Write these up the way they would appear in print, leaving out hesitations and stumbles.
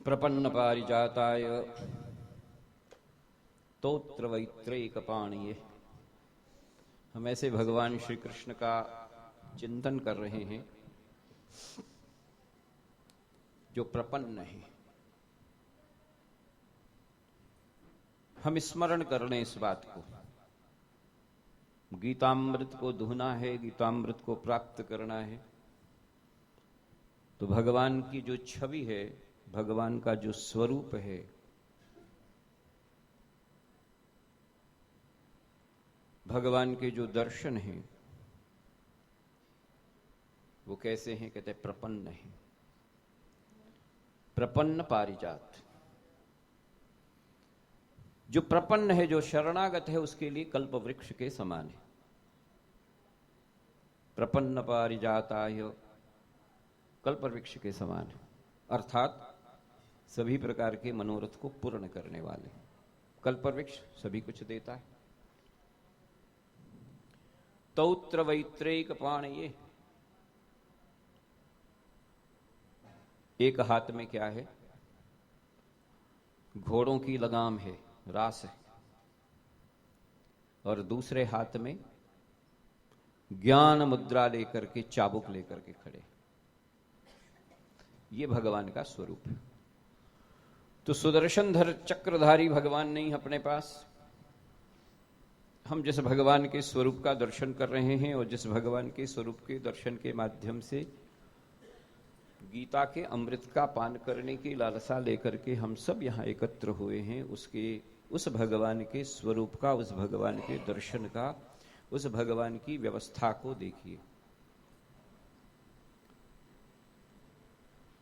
प्रपन्न पारिजाताय तोत्र वैत्रैकपाणिये। हम ऐसे भगवान श्री कृष्ण का चिंतन कर रहे हैं जो प्रपन्न है। हम स्मरण कर लें इस बात को। गीतामृत को दुहना है, गीतामृत को प्राप्त करना है, तो भगवान की जो छवि है, भगवान का जो स्वरूप है, भगवान के जो दर्शन हैं, वो कैसे हैं? कहते प्रपन्न है। प्रपन्न पारिजात, जो प्रपन्न है, जो शरणागत है, उसके लिए कल्प वृक्ष के समान है। प्रपन्न पारिजाताय, कल्प वृक्ष के समान है, अर्थात सभी प्रकार के मनोरथ को पूर्ण करने वाले। कल्प वृक्ष सभी कुछ देता है। तौत्र वैत्रैकपाणिये, एक हाथ में क्या है? घोड़ों की लगाम है, रास है, और दूसरे हाथ में ज्ञान मुद्रा लेकर के, चाबुक लेकर के खड़े। ये भगवान का स्वरूप है। तो सुदर्शनधर चक्रधारी भगवान नहीं अपने पास। हम जिस भगवान के स्वरूप का दर्शन कर रहे हैं और जिस भगवान के स्वरूप के दर्शन के माध्यम से गीता के अमृत का पान करने की लालसा लेकर के हम सब यहाँ एकत्र हुए हैं, उस भगवान के स्वरूप का, उस भगवान के दर्शन का, उस भगवान की व्यवस्था को देखिए।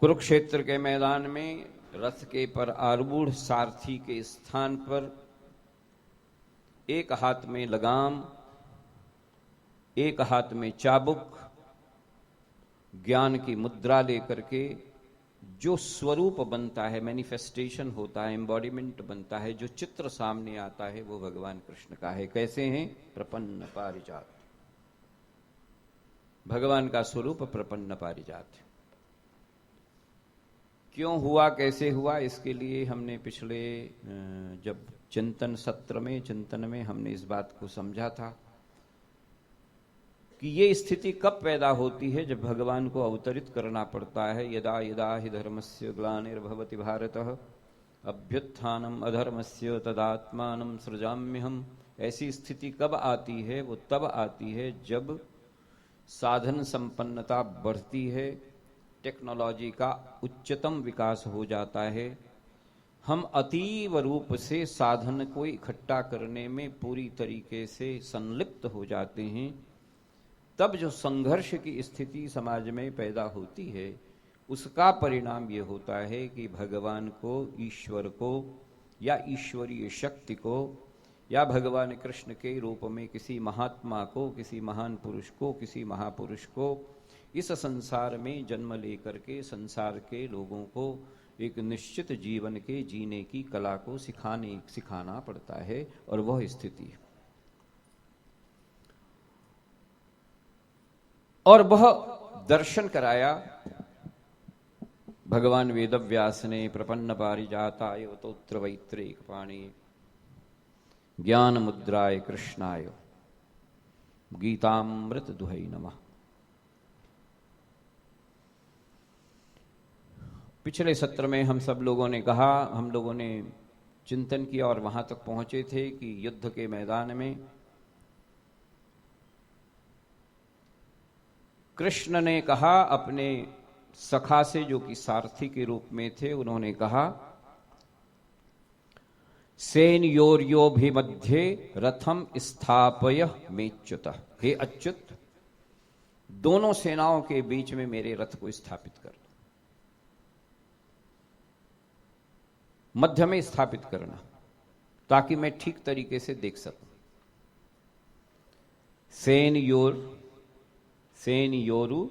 कुरुक्षेत्र के मैदान में रथ के पर आरूढ़ सारथी के स्थान पर एक हाथ में लगाम, एक हाथ में चाबुक, ज्ञान की मुद्रा लेकर के जो स्वरूप बनता है, मैनिफेस्टेशन होता है, एम्बॉडीमेंट बनता है, जो चित्र सामने आता है, वो भगवान कृष्ण का है। कैसे हैं? प्रपन्न पारिजात। भगवान का स्वरूप प्रपन्न पारिजात है। क्यों हुआ, कैसे हुआ, इसके लिए हमने पिछले जब चिंतन सत्र में, चिंतन में हमने इस बात को समझा था कि ये स्थिति कब पैदा होती है, जब भगवान को अवतरित करना पड़ता है। यदा यदा हि धर्मस्य ग्लानिर्भवति भारतः अभ्युत्थानम् अधर्मस्य तदात्मानं सृजाम्यहम्। ऐसी स्थिति कब आती है? वो तब आती है जब साधन संपन्नता बढ़ती है, टेक्नोलॉजी का उच्चतम विकास हो जाता है, हम अतीव रूप से साधन को इकट्ठा करने में पूरी तरीके से संलिप्त हो जाते हैं। तब जो संघर्ष की स्थिति समाज में पैदा होती है, उसका परिणाम ये होता है कि भगवान को, ईश्वर को, या ईश्वरीय शक्ति को, या भगवान कृष्ण के रूप में किसी महात्मा को, किसी महान पुरुष को, किसी महापुरुष को इस संसार में जन्म लेकर के संसार के लोगों को एक निश्चित जीवन के जीने की कला को सिखाना पड़ता है, और वह स्थिति है। और वह दर्शन कराया भगवान वेदव्यास ने। प्रपन्न पारिजाताय तोत्र वैत्रैकपाणिये ज्ञान मुद्राय कृष्णाय गीतामृत दुहै नमः। पिछले सत्र में हम सब लोगों ने कहा, हम लोगों ने चिंतन किया और वहां तक पहुंचे थे कि युद्ध के मैदान में कृष्ण ने कहा अपने सखा से, जो कि सारथी के रूप में थे, उन्होंने कहा सेनयोर्योभिमध्ये रथम स्थापय मेच्युतः। हे अच्युत, दोनों सेनाओं के बीच में मेरे रथ को स्थापित कर दो। मध्य में स्थापित करना, ताकि मैं ठीक तरीके से देख सकूं। सेनयोरु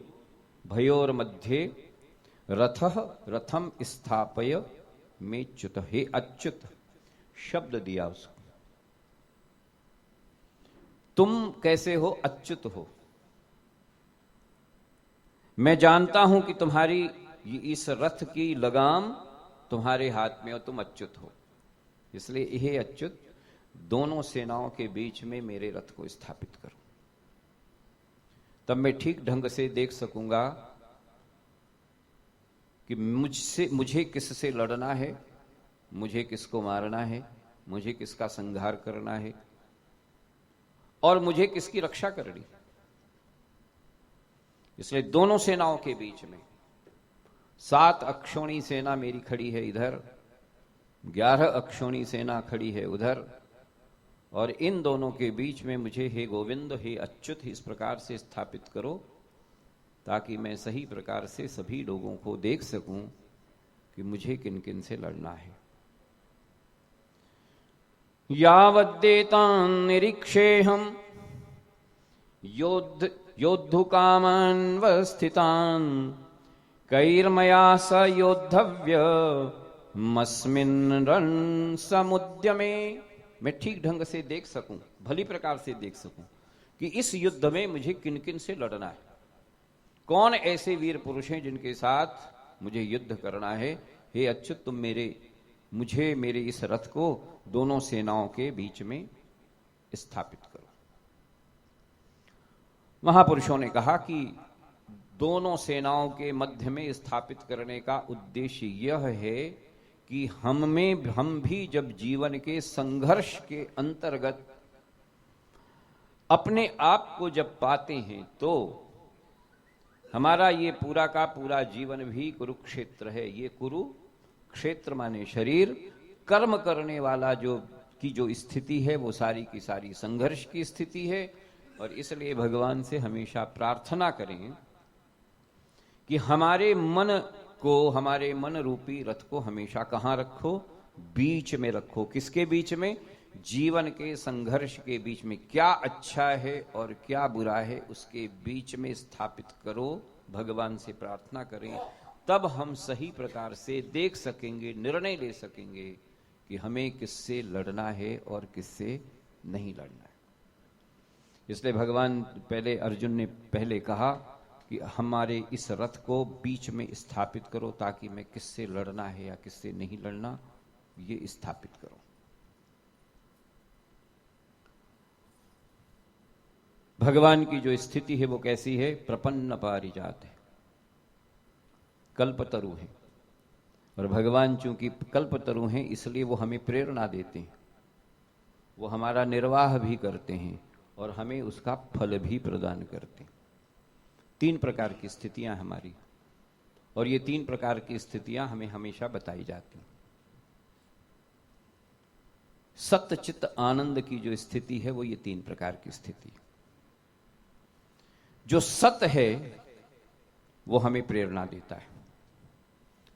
भयोर मध्ये रथः रथम स्थापय मेच्युत। हे अच्युत शब्द दिया उसको। तुम कैसे हो? अच्युत हो। मैं जानता हूं कि तुम्हारी इस रथ की लगाम तुम्हारे हाथ में हो, तुम अच्युत हो, इसलिए हे अच्युत दोनों सेनाओं के बीच में मेरे रथ को स्थापित करो, तब मैं ठीक ढंग से देख सकूंगा कि मुझे किससे लड़ना है, मुझे किसको मारना है, मुझे किसका संहार करना है और मुझे किसकी रक्षा करनी। इसलिए दोनों सेनाओं के बीच में 7 अक्षौणी सेना मेरी खड़ी है इधर, 11 अक्षौणी सेना खड़ी है उधर, और इन दोनों के बीच में मुझे हे गोविंद हे अच्युत इस प्रकार से स्थापित करो ताकि मैं सही प्रकार से सभी लोगों को देख सकूं कि मुझे किन किन से लड़ना है। यावद्देतान् निरीक्षेऽहं योद्धुकामान्वस्थितान् कैर्मया स योद्धव्यमस्मिन् रणसमुद्यमे। मैं ठीक ढंग से देख सकूं, भली प्रकार से देख सकूं कि इस युद्ध में मुझे किन किन से लड़ना है, कौन ऐसे वीर पुरुष हैं जिनके साथ मुझे युद्ध करना है। हे अच्युत तुम मुझे मेरे इस रथ को दोनों सेनाओं के बीच में स्थापित करो। महापुरुषों ने कहा कि दोनों सेनाओं के मध्य में स्थापित करने का उद्देश्य यह है कि हम भी जब जीवन के संघर्ष के अंतर्गत अपने आप को जब पाते हैं तो हमारा ये पूरा का पूरा जीवन भी कुरुक्षेत्र है। ये कुरुक्षेत्र माने शरीर, कर्म करने वाला जो स्थिति है वो सारी की सारी संघर्ष की स्थिति है। और इसलिए भगवान से हमेशा प्रार्थना करें कि हमारे मन रूपी रथ को हमेशा कहां रखो, बीच में रखो। किसके बीच में? जीवन के संघर्ष के बीच में। क्या अच्छा है और क्या बुरा है उसके बीच में स्थापित करो। भगवान से प्रार्थना करें, तब हम सही प्रकार से देख सकेंगे, निर्णय ले सकेंगे कि हमें किससे लड़ना है और किससे नहीं लड़ना है। इसलिए भगवान अर्जुन ने पहले कहा कि हमारे इस रथ को बीच में स्थापित करो ताकि मैं किससे लड़ना है या किससे नहीं लड़ना ये स्थापित करो। भगवान की जो स्थिति है वो कैसी है? प्रपन्न पारिजात है, कल्पतरु है। और भगवान चूंकि कल्पतरु हैं इसलिए वो हमें प्रेरणा देते हैं, वो हमारा निर्वाह भी करते हैं और हमें उसका फल भी प्रदान करते हैं। 3 प्रकार की स्थितियां हमारी, और ये 3 प्रकार की स्थितियां हमें हमेशा बताई जाती हैं। सत्य चित्त आनंद की जो स्थिति है वो ये 3 प्रकार की स्थिति है। जो सत्य है वो हमें प्रेरणा देता है,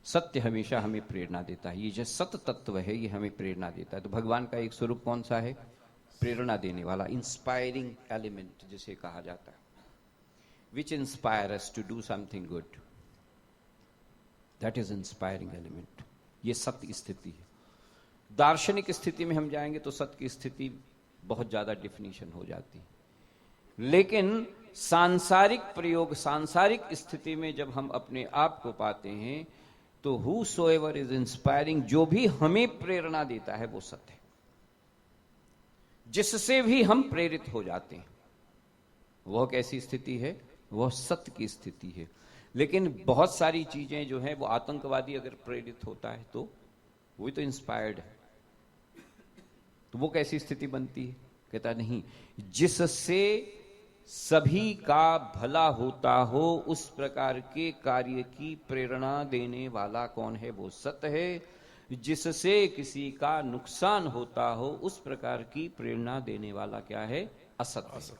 सत्य हमेशा हमें प्रेरणा देता है। ये जो सत्य तत्व है ये हमें प्रेरणा देता है। तो भगवान का एक स्वरूप कौन सा है? प्रेरणा देने वाला, इंस्पायरिंग एलिमेंट जिसे कहा जाता है, which inspire us to do something good, that is inspiring element. ये सत्य स्थिति है। दार्शनिक स्थिति में हम जाएंगे तो सत्य की स्थिति बहुत ज्यादा डिफिनीशन हो जाती है, लेकिन सांसारिक प्रयोग, सांसारिक स्थिति में जब हम अपने आप को पाते हैं तो whosoever is inspiring, जो भी हमें प्रेरणा देता है वो सत्य है, जिससे भी हम प्रेरित हो जाते हैं वह कैसी स्थिति है? वह सत्य की स्थिति है। लेकिन बहुत सारी चीजें जो है वो आतंकवादी अगर प्रेरित होता है तो वो तो इंस्पायर्ड है, तो वो कैसी स्थिति बनती है? कहता नहीं, जिससे सभी का भला होता हो उस प्रकार के कार्य की प्रेरणा देने वाला कौन है? वो सत्य है। जिससे किसी का नुकसान होता हो उस प्रकार की प्रेरणा देने वाला क्या है? असत्य।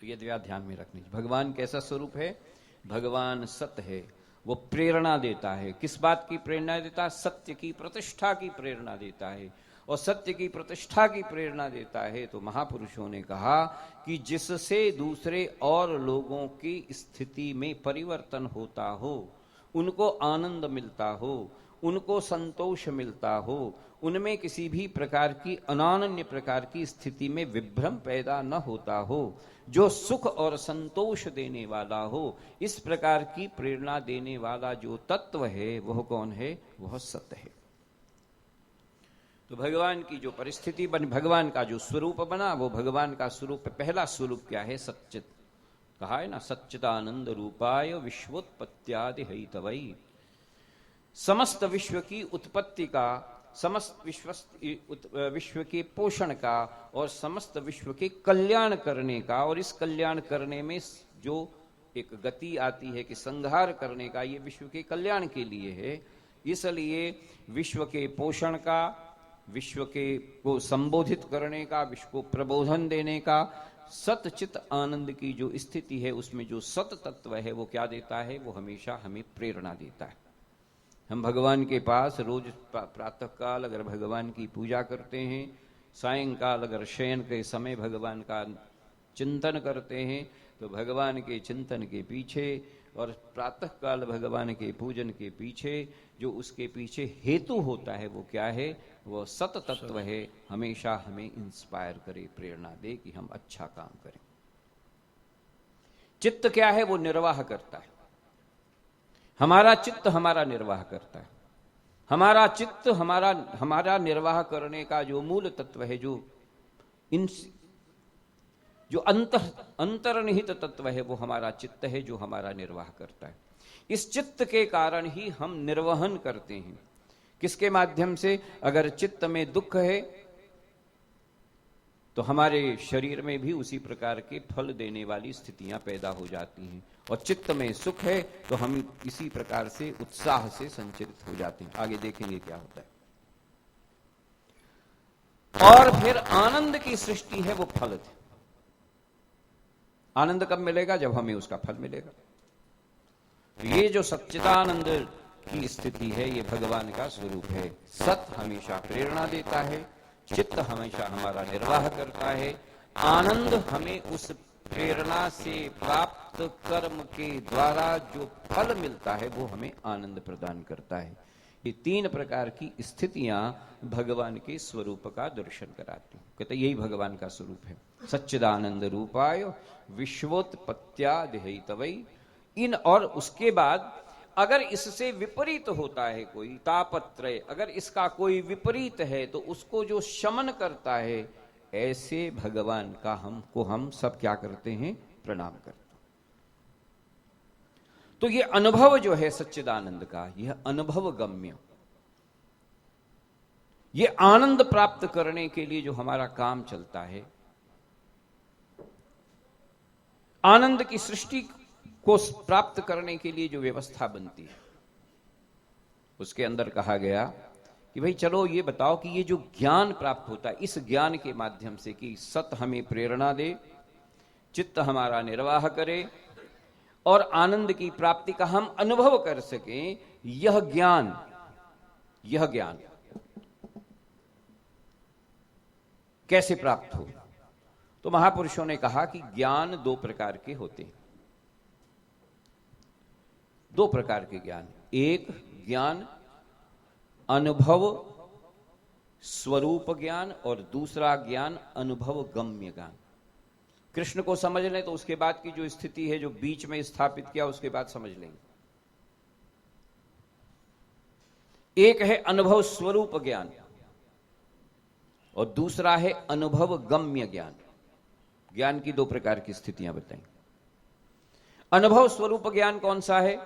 तो ये ध्यान में रखनी चाहिए। भगवान कैसा स्वरूप है? भगवान सत्य है, वो प्रेरणा देता है। किस बात की प्रेरणा देता है? सत्य की प्रतिष्ठा की प्रेरणा देता है। और सत्य की प्रतिष्ठा की प्रेरणा देता है तो महापुरुषों ने कहा कि जिससे दूसरे और लोगों की स्थिति में परिवर्तन होता हो, उनको आनंद मिलता हो, उनको संतोष मिलता हो, उनमें किसी भी प्रकार की अनन्य प्रकार की स्थिति में विभ्रम पैदा न होता हो, जो सुख और संतोष देने वाला हो, इस प्रकार की प्रेरणा देने वाला जो तत्व है वह कौन है? वह सत्य है। तो भगवान की जो परिस्थिति बनी, भगवान का जो स्वरूप बना, वो भगवान का स्वरूप, पहला स्वरूप क्या है? सच्चित। कहा है ना, सच्चिदानंद रूपाय विश्वोत्पत्त्यादि हेतवै। समस्त विश्व की उत्पत्ति का, समस्त विश्व के पोषण का और समस्त विश्व के कल्याण करने का, और इस कल्याण करने में जो एक गति आती है कि संहार करने का, ये विश्व के कल्याण के लिए है। इसलिए विश्व के पोषण का, विश्व के को संबोधित करने का, विश्व को प्रबोधन देने का, सतचित आनंद की जो स्थिति है उसमें जो सत तत्व है वो क्या देता है? वो हमेशा हमें प्रेरणा देता है। हम भगवान के पास रोज प्रातः काल अगर भगवान की पूजा करते हैं, सायंकाल अगर शयन के समय भगवान का चिंतन करते हैं, तो भगवान के चिंतन के पीछे और प्रातः काल भगवान के पूजन के पीछे जो उसके पीछे हेतु होता है वो क्या है? वो सत तत्व है। हमेशा हमें इंस्पायर करे, प्रेरणा दे कि हम अच्छा काम करें। चित्त क्या है? वो निर्वाह करता है। हमारा चित्त हमारा निर्वाह करता है। हमारा चित्त हमारा निर्वाह करने का जो मूल तत्व है, जो अंतर्निहित तत्व है, वो हमारा चित्त है जो हमारा निर्वाह करता है। इस चित्त के कारण ही हम निर्वहन करते हैं। किसके माध्यम से? अगर चित्त में दुख है तो हमारे शरीर में भी उसी प्रकार के फल देने वाली स्थितियां पैदा हो जाती हैं, और चित्त में सुख है तो हम इसी प्रकार से उत्साह से संचरित हो जाते हैं। आगे देखेंगे क्या होता है। और फिर आनंद की सृष्टि है, वो फल है। आनंद कब मिलेगा? जब हमें उसका फल मिलेगा। ये जो सच्चिदानंद की स्थिति है, ये भगवान का स्वरूप है। सत हमेशा प्रेरणा देता है, चित्त हमेशा हमारा निर्वाह करता है, आनंद हमें उस प्रेरणा से प्राप्त कर्म के द्वारा जो फल मिलता है वो हमें आनंद प्रदान करता है। ये तीन प्रकार की स्थितियां भगवान के स्वरूप का दर्शन कराती हैं। कहते यही भगवान का स्वरूप है। सच्चिदानंद रूपाय विश्वोत्पत्त्यादि हेतवै। इन और उसके बाद अगर इससे विपरीत होता है कोई तापत्रय, अगर इसका कोई विपरीत है तो उसको जो शमन करता है, ऐसे भगवान का हम सब क्या करते हैं? प्रणाम करते हैं। तो ये अनुभव जो है सच्चिदानंद का, यह अनुभव गम्य, ये आनंद प्राप्त करने के लिए जो हमारा काम चलता है, आनंद की सृष्टि को प्राप्त करने के लिए जो व्यवस्था बनती है, उसके अंदर कहा गया कि भाई चलो ये बताओ कि ये जो ज्ञान प्राप्त होता है, इस ज्ञान के माध्यम से कि सत हमें प्रेरणा दे, चित्त हमारा निर्वाह करे और आनंद की प्राप्ति का हम अनुभव कर सकें, यह ज्ञान कैसे प्राप्त हो? तो महापुरुषों ने कहा कि ज्ञान दो प्रकार के होते हैं। दो प्रकार के ज्ञान, एक ज्ञान अनुभव स्वरूप ज्ञान और दूसरा ज्ञान अनुभव गम्य ज्ञान। कृष्ण को समझ लें तो उसके बाद की जो स्थिति है जो बीच में स्थापित किया उसके बाद समझ लेंगे। एक है अनुभव स्वरूप ज्ञान और दूसरा है अनुभव गम्य ज्ञान। ज्ञान की दो प्रकार की स्थितियां बताएं। अनुभव स्वरूप ज्ञान कौन सा है?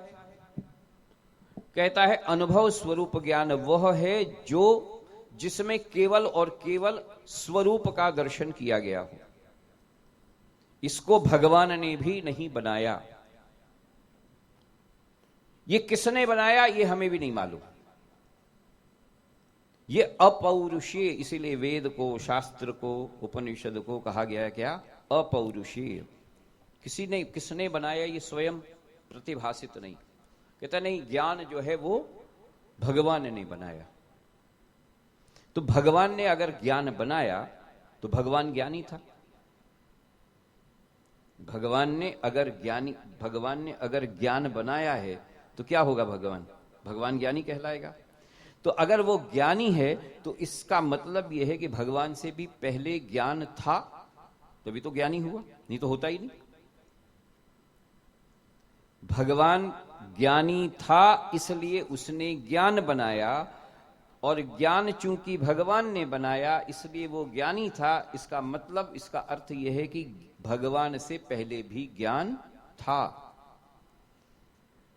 कहता है अनुभव स्वरूप ज्ञान वह है जो जिसमें केवल और केवल स्वरूप का दर्शन किया गया हो। इसको भगवान ने भी नहीं बनाया। ये किसने बनाया ये हमें भी नहीं मालूम। ये अपौरुषीय, इसीलिए वेद को, शास्त्र को, उपनिषद को कहा गया है क्या? अपौरुषीय। किसने बनाया ये स्वयं प्रतिभासित नहीं। कहता नहीं, ज्ञान जो है वो भगवान ने बनाया। तो भगवान ने अगर ज्ञान बनाया तो भगवान ज्ञानी था। भगवान ने अगर ज्ञान बनाया है तो क्या होगा? भगवान ज्ञानी कहलाएगा। तो अगर वो ज्ञानी है तो इसका मतलब यह है कि भगवान से भी पहले ज्ञान था, तभी तो ज्ञानी हुआ, नहीं तो होता ही नहीं। भगवान ज्ञानी था इसलिए उसने ज्ञान बनाया, और ज्ञान चूंकि भगवान ने बनाया इसलिए वो ज्ञानी था। इसका मतलब, इसका अर्थ यह है कि भगवान से पहले भी ज्ञान था।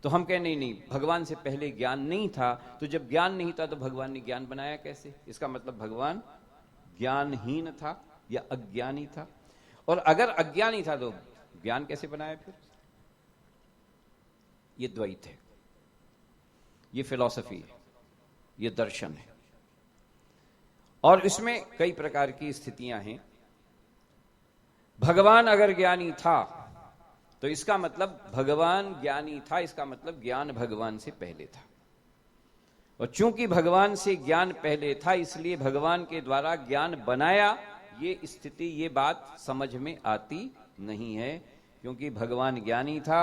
तो हम कह नहीं, भगवान से पहले ज्ञान नहीं था, तो जब ज्ञान नहीं था तो भगवान ने ज्ञान बनाया कैसे? इसका मतलब भगवान ज्ञानहीन था या अज्ञानी था। और अगर अज्ञानी था तो ज्ञान कैसे बनाया फिर? ये द्वैत है, ये फिलॉसफी है, ये दर्शन है। और इसमें कई प्रकार की स्थितियां हैं। भगवान अगर ज्ञानी था तो इसका मतलब भगवान ज्ञानी था, इसका मतलब ज्ञान भगवान से पहले था। और चूंकि भगवान से ज्ञान पहले था इसलिए भगवान के द्वारा ज्ञान बनाया, ये स्थिति, ये बात समझ में आती नहीं है। क्योंकि भगवान ज्ञानी था,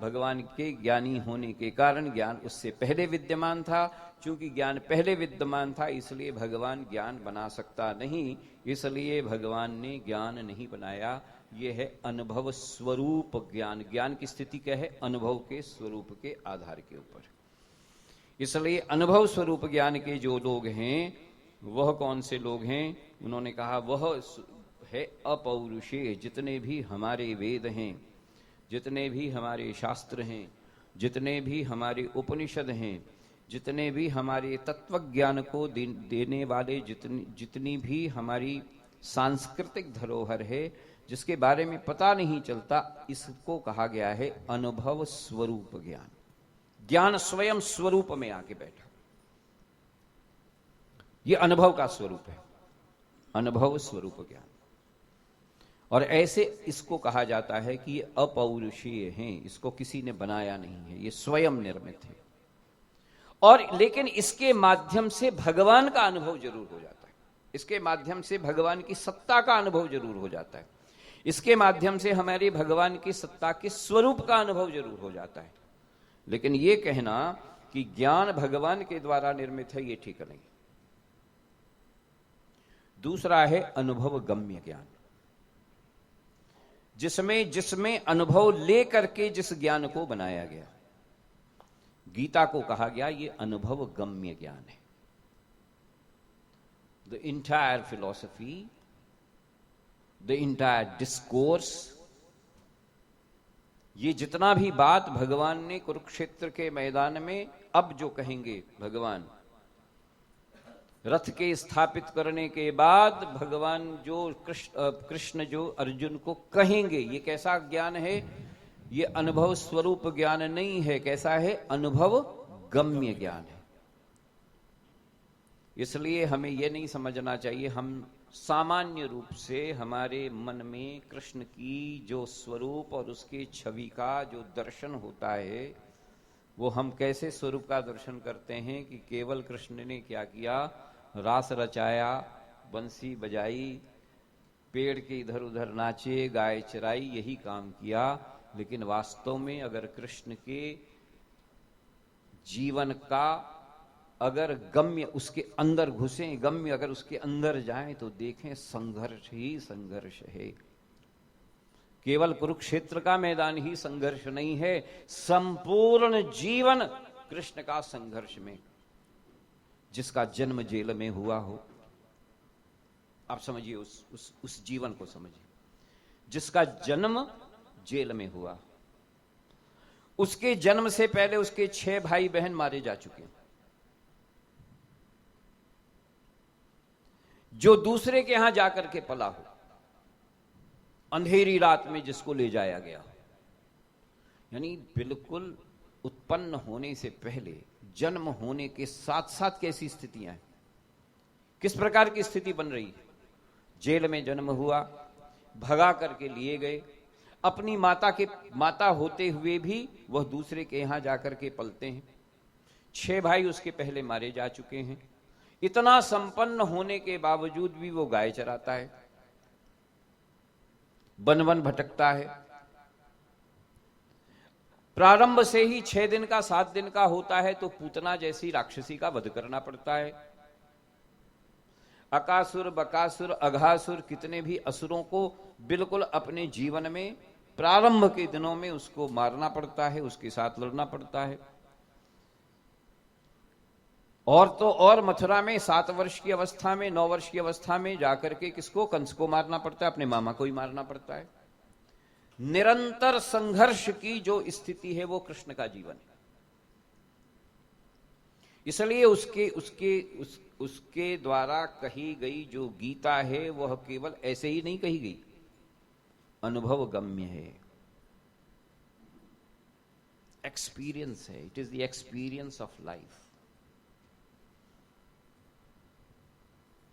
भगवान के ज्ञानी होने के कारण ज्ञान उससे पहले विद्यमान था। चूंकि ज्ञान पहले विद्यमान था इसलिए भगवान ज्ञान बना सकता नहीं, इसलिए भगवान ने ज्ञान नहीं बनाया। यह है अनुभव स्वरूप ज्ञान। ज्ञान की स्थिति क्या है? अनुभव के स्वरूप के आधार के ऊपर। इसलिए अनुभव स्वरूप ज्ञान के जो लोग हैं, वह कौन से लोग हैं? उन्होंने कहा वह है अपौरुषेय। जितने भी हमारे वेद हैं, जितने भी हमारे शास्त्र हैं, जितने भी हमारे उपनिषद हैं, जितने भी हमारे तत्व ज्ञान को देने वाले जितनी भी हमारी सांस्कृतिक धरोहर है, जिसके बारे में पता नहीं चलता, इसको कहा गया है अनुभव स्वरूप ज्ञान। ज्ञान स्वयं स्वरूप में आके बैठा, यह अनुभव का स्वरूप है, अनुभव स्वरूप ज्ञान। और ऐसे इसको कहा जाता है कि ये अपौरुषीय हैं, इसको किसी ने बनाया नहीं है, ये स्वयं निर्मित है। और लेकिन इसके माध्यम से भगवान का अनुभव जरूर हो जाता है, इसके माध्यम से भगवान की सत्ता का अनुभव जरूर हो जाता है, इसके माध्यम से हमारी भगवान की सत्ता के स्वरूप का अनुभव जरूर हो जाता है। लेकिन ये कहना कि ज्ञान भगवान के द्वारा निर्मित है, ये ठीक नहीं। दूसरा है अनुभव गम्य ज्ञान, जिसमें अनुभव ले करके जिस ज्ञान को बनाया गया। गीता को कहा गया ये अनुभव गम्य ज्ञान है। The entire philosophy, the entire discourse, ये जितना भी बात भगवान ने कुरुक्षेत्र के मैदान में अब जो कहेंगे, भगवान रथ के स्थापित करने के बाद भगवान जो कृष्ण जो अर्जुन को कहेंगे, ये कैसा ज्ञान है? ये अनुभव स्वरूप ज्ञान नहीं है। कैसा है? अनुभव गम्य ज्ञान है। इसलिए हमें यह नहीं समझना चाहिए हम सामान्य रूप से हमारे मन में कृष्ण की जो स्वरूप और उसके छवि का जो दर्शन होता है, वो हम कैसे स्वरूप का दर्शन करते हैं कि केवल कृष्ण ने क्या किया? रास रचाया, बंसी बजाई, पेड़ के इधर उधर नाचे, गाय चराई, यही काम किया। लेकिन वास्तव में अगर कृष्ण के जीवन का अगर गम्य उसके अंदर घुसे, गम्य अगर उसके अंदर जाएं, तो देखें संघर्ष ही संघर्ष है। केवल कुरुक्षेत्र का मैदान ही संघर्ष नहीं है, संपूर्ण जीवन कृष्ण का संघर्ष में। जिसका जन्म जेल में हुआ हो, आप समझिए, उस जीवन को समझिए। जिसका जन्म जेल में हुआ, उसके जन्म से पहले उसके 6 भाई बहन मारे जा चुके हैं। जो दूसरे के यहां जाकर के पला हो, अंधेरी रात में जिसको ले जाया गया, यानी बिल्कुल उत्पन्न होने से पहले, जन्म होने के साथ साथ कैसी स्थितियां हैं, किस प्रकार की स्थिति बन रही है। जेल में जन्म हुआ, भगा करके लिए गए, अपनी माता होते हुए भी वह दूसरे के यहां जाकर के पलते हैं। 6 भाई उसके पहले मारे जा चुके हैं। इतना संपन्न होने के बावजूद भी वो गाय चराता है, वन वन भटकता है। प्रारंभ से ही 6 दिन का 7 दिन का होता है तो पूतना जैसी राक्षसी का वध करना पड़ता है। अकासुर, बकासुर, अघासुर, कितने भी असुरों को बिल्कुल अपने जीवन में प्रारंभ के दिनों में उसको मारना पड़ता है, उसके साथ लड़ना पड़ता है। और तो और मथुरा में 7 वर्ष की अवस्था में, 9 वर्ष की अवस्था में जाकर के किसको, कंस को मारना पड़ता है, अपने मामा को ही मारना पड़ता है। निरंतर संघर्ष की जो स्थिति है वो कृष्ण का जीवन है। इसलिए उसके द्वारा कही गई जो गीता है वह केवल ऐसे ही नहीं कही गई, अनुभव गम्य है, एक्सपीरियंस है। It is the experience of life.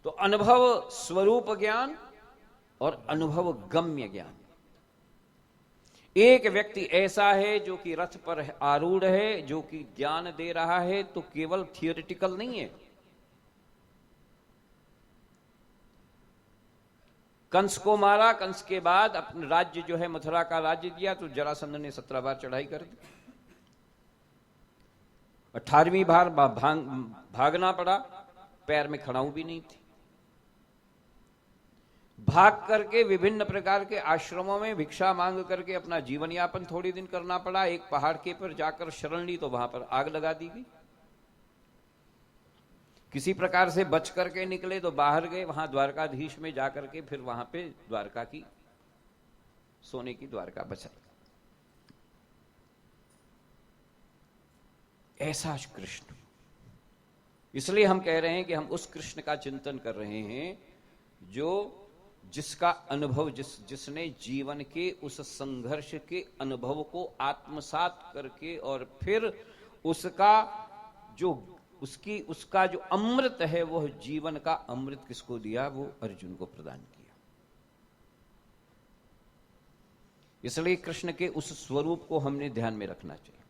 तो अनुभव स्वरूप ज्ञान और अनुभव गम्य ज्ञान। एक व्यक्ति ऐसा है जो कि रथ पर आरूढ़ है, जो कि ज्ञान दे रहा है, तो केवल थियोरिटिकल नहीं है। कंस को मारा, कंस के बाद अपने राज्य जो है मथुरा का राज्य दिया, तो जरासंध ने 17 बार चढ़ाई कर दी। 18वीं बार भागना पड़ा, पैर में खड़ाऊ भी नहीं थी। भाग करके विभिन्न प्रकार के आश्रमों में भिक्षा मांग करके अपना जीवन यापन थोड़ी दिन करना पड़ा। एक पहाड़ के पर जाकर शरण ली तो वहां पर आग लगा दी गई। किसी प्रकार से बच करके निकले तो बाहर गए, वहां द्वारकाधीश में जाकर के फिर वहां पे द्वारका की, सोने की द्वारका बचाई। ऐसा कृष्ण। इसलिए हम कह रहे हैं कि हम उस कृष्ण का चिंतन कर रहे हैं जिसका अनुभव, जिसने जीवन के उस संघर्ष के अनुभव को आत्मसात करके और फिर उसका जो अमृत है, वह जीवन का अमृत किसको दिया, वो अर्जुन को प्रदान किया। इसलिए कृष्ण के उस स्वरूप को हमने ध्यान में रखना चाहिए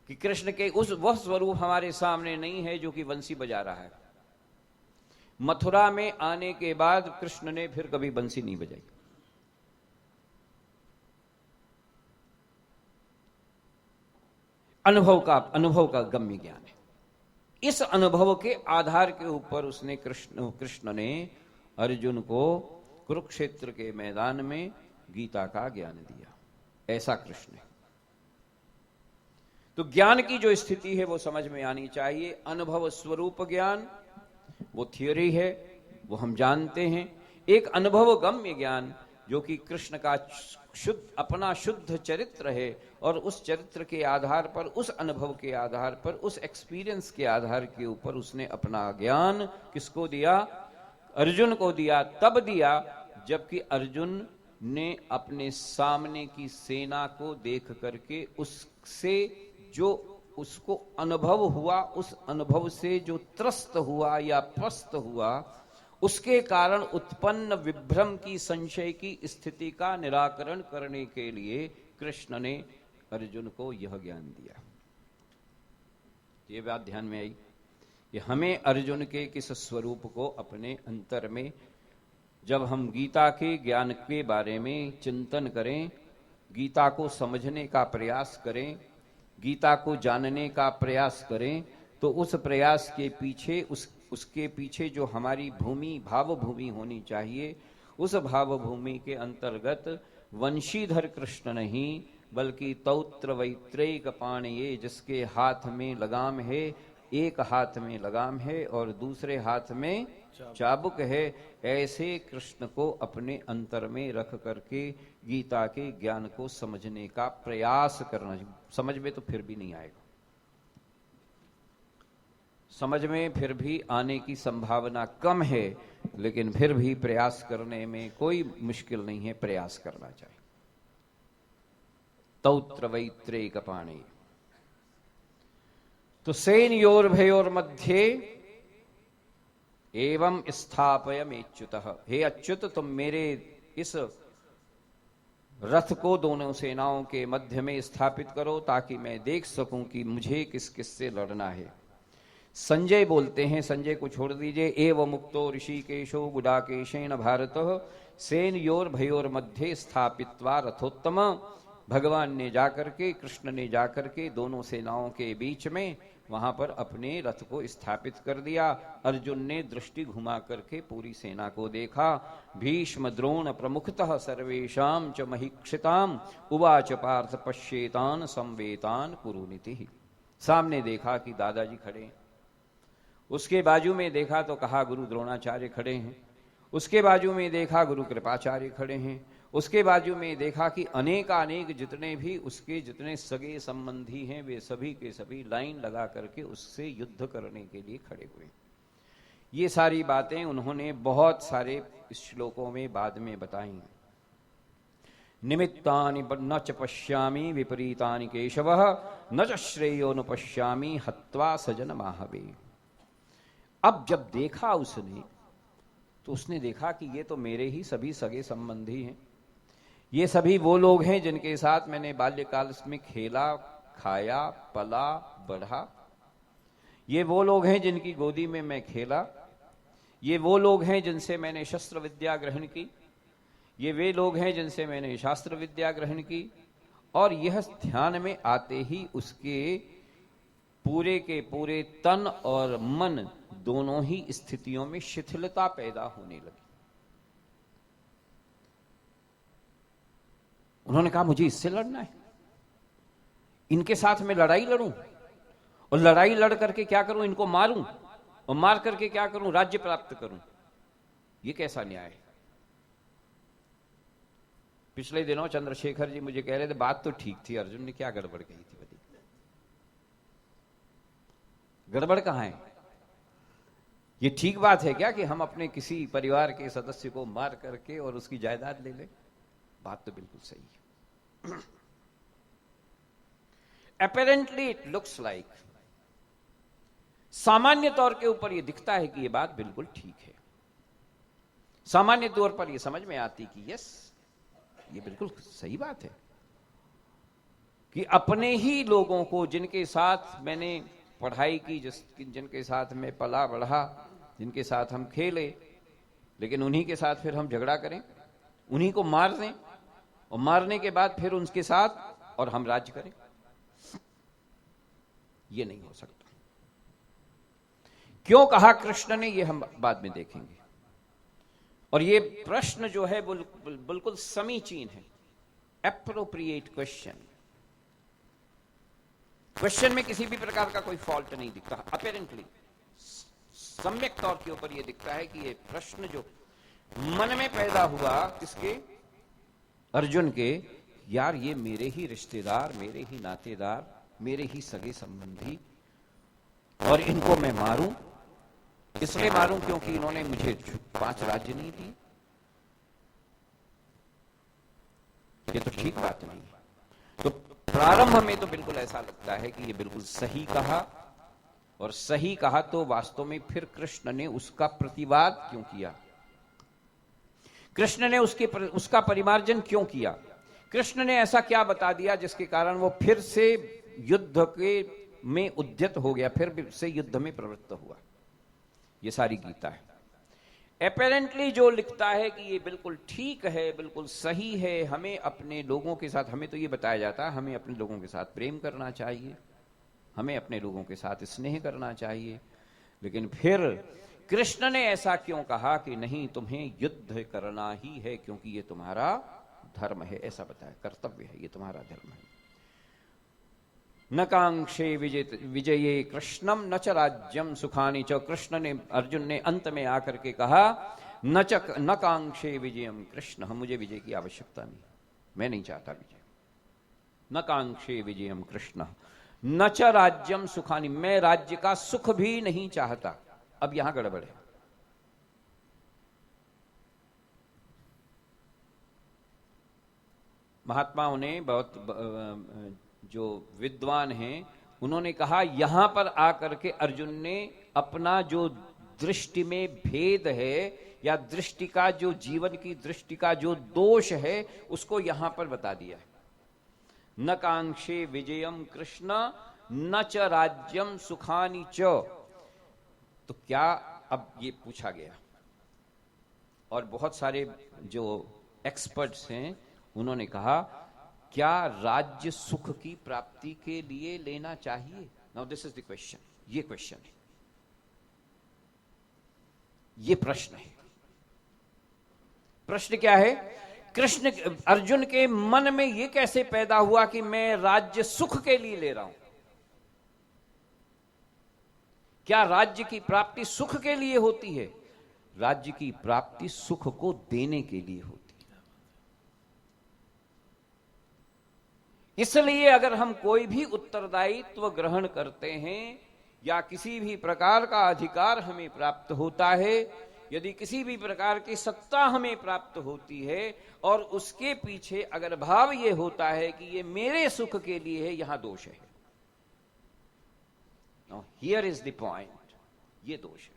कि कृष्ण के वह स्वरूप हमारे सामने नहीं है जो कि बंसी बजा रहा है। मथुरा में आने के बाद कृष्ण ने फिर कभी बंसी नहीं बजाई। अनुभव का गम्य ज्ञान है। इस अनुभव के आधार के ऊपर उसने कृष्ण ने अर्जुन को कुरुक्षेत्र के मैदान में गीता का ज्ञान दिया। ऐसा कृष्ण है। तो ज्ञान की जो स्थिति है वो समझ में आनी चाहिए। अनुभव स्वरूप ज्ञान वो थियोरी है, वो हम जानते हैं। एक अनुभव गम्य ज्ञान जो कि कृष्ण का अपना शुद्ध चरित्र है, और उस चरित्र के आधार पर, उस अनुभव के आधार पर, उस एक्सपीरियंस के आधार के ऊपर उसने अपना ज्ञान किसको दिया, अर्जुन को दिया। तब दिया जबकि अर्जुन ने अपने सामने की सेना को देख करके उससे जो उसको अनुभव हुआ, उस अनुभव से जो त्रस्त हुआ या पस्त हुआ, उसके कारण उत्पन्न विभ्रम की, संशय की स्थिति का निराकरण करने के लिए कृष्ण ने अर्जुन को यह ज्ञान दिया। ये बात ध्यान में आई कि हमें अर्जुन के किस स्वरूप को अपने अंतर में, जब हम गीता के ज्ञान के बारे में चिंतन करें, गीता को समझने का प्रयास करें, गीता को जानने का प्रयास करें, तो उस प्रयास के पीछे उसके पीछे जो हमारी भूमि, भाव भूमि होनी चाहिए, उस भाव भूमि के अंतर्गत वंशीधर कृष्ण नहीं बल्कि तौत्र वैत्रेयिक पाणिये, जिसके हाथ में लगाम है, एक हाथ में लगाम है और दूसरे हाथ में चाबुक है, ऐसे कृष्ण को अपने अंतर में रख करके गीता के ज्ञान को समझने का प्रयास करना चाहिए। समझ में तो फिर भी नहीं आएगा, समझ में फिर भी आने की संभावना कम है, लेकिन फिर भी प्रयास करने में कोई मुश्किल नहीं है, प्रयास करना चाहिए। तौत्र वैत्रेयिक पाणि। तो सेनयोर्भयोर मध्ये एवं स्थापयमेच्युतः। हे अच्युत, तुम मेरे इस रथ को दोनों सेनाओं के मध्य में स्थापित करो ताकि मैं देख सकूं कि मुझे किस किस से लड़ना है। संजय बोलते हैं, संजय को छोड़ दीजिए, एव मुक्तो ऋषिकेशो गुडाकेशेन भारत सेनयोर्भयोर मध्ये स्थापित्वा रथोत्तम भगवान ने जाकर के, कृष्ण ने जाकर के दोनों सेनाओं के बीच में वहां पर अपने रथ को स्थापित कर दिया। अर्जुन ने दृष्टि घुमा करके पूरी सेना को देखा। भीष्म द्रोण प्रमुखतः सर्वेषां च महीक्षिताम उवाच पार्थ पश्येतान संवेतान कुरुनीति। सामने देखा कि दादाजी खड़े हैं, उसके बाजू में देखा तो कहा गुरु द्रोणाचार्य खड़े हैं, उसके बाजू में देखा गुरु कृपाचार्य खड़े हैं, उसके बाजू में देखा कि अनेक जितने भी उसके जितने सगे संबंधी हैं वे सभी के सभी लाइन लगा करके उससे युद्ध करने के लिए खड़े हुए। ये सारी बातें उन्होंने बहुत सारे श्लोकों में बाद में बताई। निमित्तानि न च पश्यामि विपरीतानि केशवः न च श्रेयो न पश्यामि हत्वा सजन माहवे। अब जब देखा उसने तो उसने देखा कि ये तो मेरे ही सभी सगे संबंधी हैं, ये सभी वो लोग हैं जिनके साथ मैंने बाल्यकाल में खेला, खाया, पला, बढ़ा। ये वो लोग हैं जिनकी गोदी में मैं खेला, ये वो लोग हैं जिनसे मैंने शस्त्र विद्या ग्रहण की, ये वे लोग हैं जिनसे मैंने शास्त्र विद्या ग्रहण की। और यह ध्यान में आते ही उसके पूरे के पूरे तन और मन दोनों ही स्थितियों में शिथिलता पैदा होने लगी। उन्होंने कहा मुझे इससे लड़ना है, इनके साथ मैं लड़ाई लड़ूं, और लड़ाई लड़ करके क्या करूं, इनको मारूं, और मार करके क्या करूं, राज्य प्राप्त करूं। ये कैसा न्याय है? पिछले दिनों चंद्रशेखर जी मुझे कह रहे थे बात तो ठीक थी, अर्जुन ने क्या गड़बड़ कही थी बताइए। गड़बड़ कहां है? ये ठीक बात है क्या कि हम अपने किसी परिवार के सदस्य को मार करके और उसकी जायदाद ले लें? बात तो बिल्कुल सही है। Apparently it looks like, सामान्य तौर के ऊपर यह दिखता है कि यह बात बिल्कुल ठीक है। सामान्य तौर पर यह समझ में आती कि यस, ये बिल्कुल सही बात है कि अपने ही लोगों को जिनके साथ मैंने पढ़ाई की, जिनके साथ मैं पला बढ़ा, जिनके साथ हम खेले, लेकिन उन्हीं के साथ फिर हम झगड़ा करें, उन्हीं को मार दें, और मारने के बाद फिर उनके साथ और हम राज्य करें। ये नहीं हो सकता। क्यों कहा कृष्ण ने, ये हम बाद में देखेंगे। और ये प्रश्न जो है बिल्कुल समीचीन है, एप्रोप्रिएट क्वेश्चन। क्वेश्चन में किसी भी प्रकार का कोई फॉल्ट नहीं दिखता। अपेरेंटली सम्यक तौर के ऊपर यह दिखता है कि ये प्रश्न जो मन में पैदा हुआ, किसके? अर्जुन के। यार ये मेरे ही रिश्तेदार, मेरे ही नातेदार, मेरे ही सगे संबंधी, और इनको मैं मारूं। इसलिए मारूं क्योंकि इन्होंने मुझे 5 राज्य नहीं दिए। ये तो ठीक बात नहीं। तो प्रारंभ में तो बिल्कुल ऐसा लगता है कि ये बिल्कुल सही कहा, और सही कहा तो वास्तव में फिर कृष्ण ने उसका प्रतिवाद क्यों किया? कृष्ण ने उसका परिमार्जन क्यों किया? कृष्ण ने ऐसा क्या बता दिया जिसके कारण वो फिर से युद्ध में उद्यत हो गया, फिर से युद्ध में प्रवृत्त हुआ? ये सारी गीता है। अपेरेंटली जो लिखता है कि ये बिल्कुल ठीक है, बिल्कुल सही है, हमें अपने लोगों के साथ, हमें तो ये बताया जाता है हमें अपने लोगों के साथ प्रेम करना चाहिए, हमें अपने लोगों के साथ स्नेह करना चाहिए। लेकिन फिर कृष्ण ने ऐसा क्यों कहा कि नहीं, तुम्हें युद्ध करना ही है क्योंकि ये तुम्हारा धर्म है? ऐसा बताया, कर्तव्य है, ये तुम्हारा धर्म है। न कांक्षे विजये कृष्णम न च राज्यम सुखानि च। कृष्ण ने, अर्जुन ने अंत में आकर के कहा न कांक्षे विजयम कृष्ण, मुझे विजय की आवश्यकता नहीं, मैं नहीं चाहता विजय। न कांक्षे विजयम कृष्ण न च राज्यम सुखानि, मैं राज्य का सुख भी नहीं चाहता। अब यहां गड़बड़ है। महात्माओं ने, बहुत जो विद्वान हैं, उन्होंने कहा यहां पर आकर के अर्जुन ने अपना जो दृष्टि में भेद है, या दृष्टि का जो, जीवन की दृष्टि का जो दोष है, उसको यहां पर बता दिया है। न कांक्षे विजयम कृष्ण न च राज्यम सुखानि च। तो क्या अब ये पूछा गया, और बहुत सारे जो एक्सपर्ट्स हैं उन्होंने कहा क्या राज्य सुख की प्राप्ति के लिए लेना चाहिए? Now this is the question. ये क्वेश्चन है, ये प्रश्न है। प्रश्न क्या है? कृष्ण अर्जुन के मन में ये कैसे पैदा हुआ कि मैं राज्य सुख के लिए ले रहा हूं? क्या राज्य की प्राप्ति सुख के लिए होती है? राज्य की प्राप्ति सुख को देने के लिए होती है। इसलिए अगर हम कोई भी उत्तरदायित्व ग्रहण करते हैं या किसी भी प्रकार का अधिकार हमें प्राप्त होता है, यदि किसी भी प्रकार की सत्ता हमें प्राप्त होती है और उसके पीछे अगर भाव ये होता है कि ये मेरे सुख के लिए है, यहां दोष है। Now, here is the point. ये दोष है।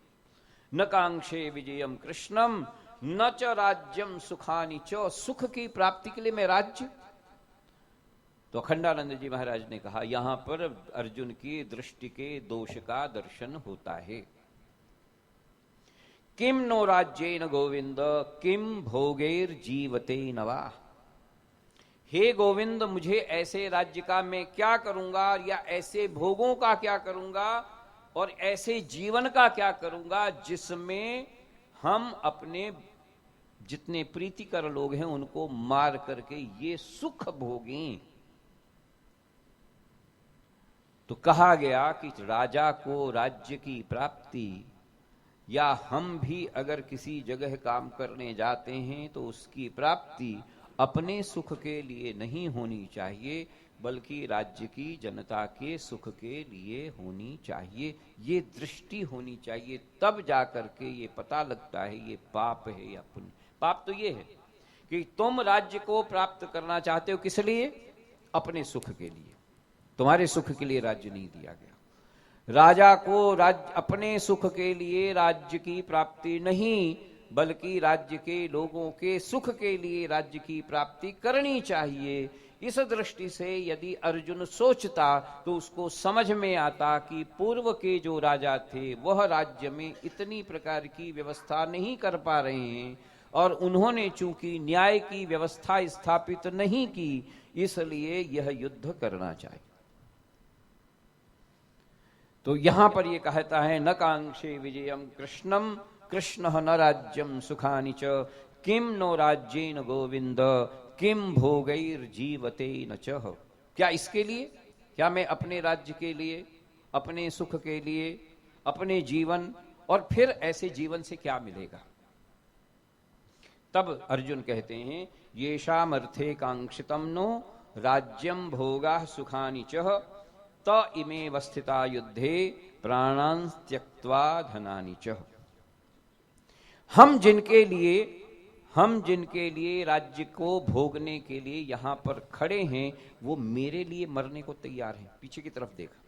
न कांक्षे विजयम कृष्णम न च राज्यम सुखानि च। सुख की प्राप्ति के लिए मैं राज्य। तो अखंडानंद जी महाराज ने कहा यहां पर अर्जुन की दृष्टि के दोष का दर्शन होता है। किम नो राज्येन गोविंद किम भोगैर जीवते नवा। हे गोविंद, मुझे ऐसे राज्य का मैं क्या करूंगा, या ऐसे भोगों का क्या करूंगा, और ऐसे जीवन का क्या करूंगा जिसमें हम अपने जितने प्रीतिकर लोग हैं उनको मार करके ये सुख भोगें। तो कहा गया कि राजा को राज्य की प्राप्ति, या हम भी अगर किसी जगह काम करने जाते हैं तो उसकी प्राप्ति अपने सुख के लिए नहीं होनी चाहिए, बल्कि राज्य की जनता के सुख के लिए होनी चाहिए। ये दृष्टि होनी चाहिए, तब जाकर के ये पता लगता है ये पाप है या पुण्य। पाप तो ये है कि तुम राज्य को प्राप्त करना चाहते हो, किस लिए? अपने सुख के लिए। तुम्हारे सुख के लिए राज्य नहीं दिया गया। राजा को राज्य अपने सुख के लिए राज्य की प्राप्ति नहीं, बल्कि राज्य के लोगों के सुख के लिए राज्य की प्राप्ति करनी चाहिए। इस दृष्टि से यदि अर्जुन सोचता तो उसको समझ में आता कि पूर्व के जो राजा थे वह राज्य में इतनी प्रकार की व्यवस्था नहीं कर पा रहे हैं, और उन्होंने चूंकि न्याय की व्यवस्था स्थापित नहीं की, इसलिए यह युद्ध करना चाहिए। तो यहां पर यह कहता है न कांक्षे विजयम कृष्णम कृष्ण न राज्यम सुखानि च किम नो राज्येन गोविंद किम भोगैर जीवते न च। क्या इसके लिए? क्या मैं अपने राज्य के लिए, अपने सुख के लिए, अपने जीवन, और फिर ऐसे जीवन से क्या मिलेगा? तब अर्जुन कहते हैं येषाम अर्थे कांक्षितम नो राज्यम भोगा सुखानि च त इमे वस्थिता युद्धे प्राणान् त्यक्त्वा धनानि च। हम जिनके लिए राज्य को भोगने के लिए यहां पर खड़े हैं, वो मेरे लिए मरने को तैयार हैं। पीछे की तरफ देखा,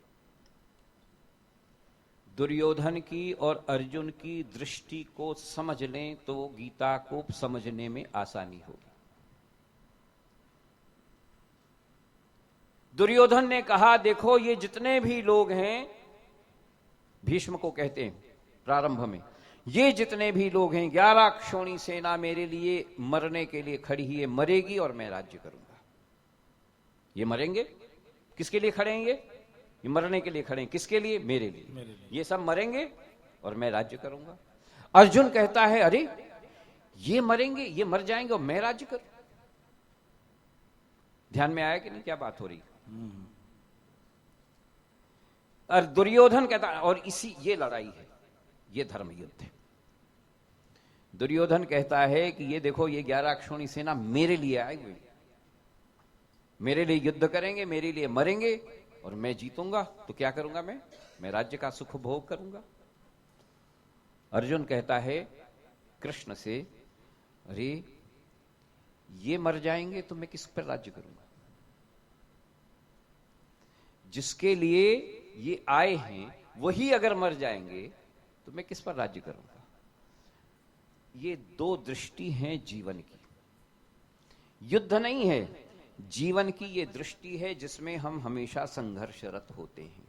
दुर्योधन की और अर्जुन की दृष्टि को समझ लें तो गीता को समझने में आसानी होगी। दुर्योधन ने कहा देखो ये जितने भी लोग हैं, भीष्म को कहते हैं प्रारंभ में, ये जितने भी लोग हैं 11 क्षोणी सेना मेरे लिए मरने के लिए खड़ी है, मरेगी और मैं राज्य करूंगा। ये मरेंगे, किसके लिए खड़े हैं? ये मरने के लिए खड़े हैं। किसके लिए? मेरे लिए। ये सब मरेंगे और मैं राज्य करूंगा। अर्जुन कहता है अरे ये मरेंगे, ये मर जाएंगे और मैं राज्य करूं। ध्यान में आया कि नहीं क्या बात हो रही? और दुर्योधन कहता है, और इसी ये लड़ाई है, ये धर्म युद्ध है। दुर्योधन कहता है कि ये देखो ये 11 अक्षोणी सेना मेरे लिए आई हुई, मेरे लिए युद्ध करेंगे, मेरे लिए मरेंगे, और मैं जीतूंगा तो क्या करूंगा? मैं राज्य का सुख भोग करूंगा। अर्जुन कहता है कृष्ण से अरे ये मर जाएंगे तो मैं किस पर राज्य करूंगा? जिसके लिए ये आए हैं वही अगर मर जाएंगे तो मैं किस पर राज्य करूंगा? ये दो दृष्टि है जीवन की, युद्ध नहीं है, जीवन की ये दृष्टि है जिसमें हम हमेशा संघर्षरत होते हैं।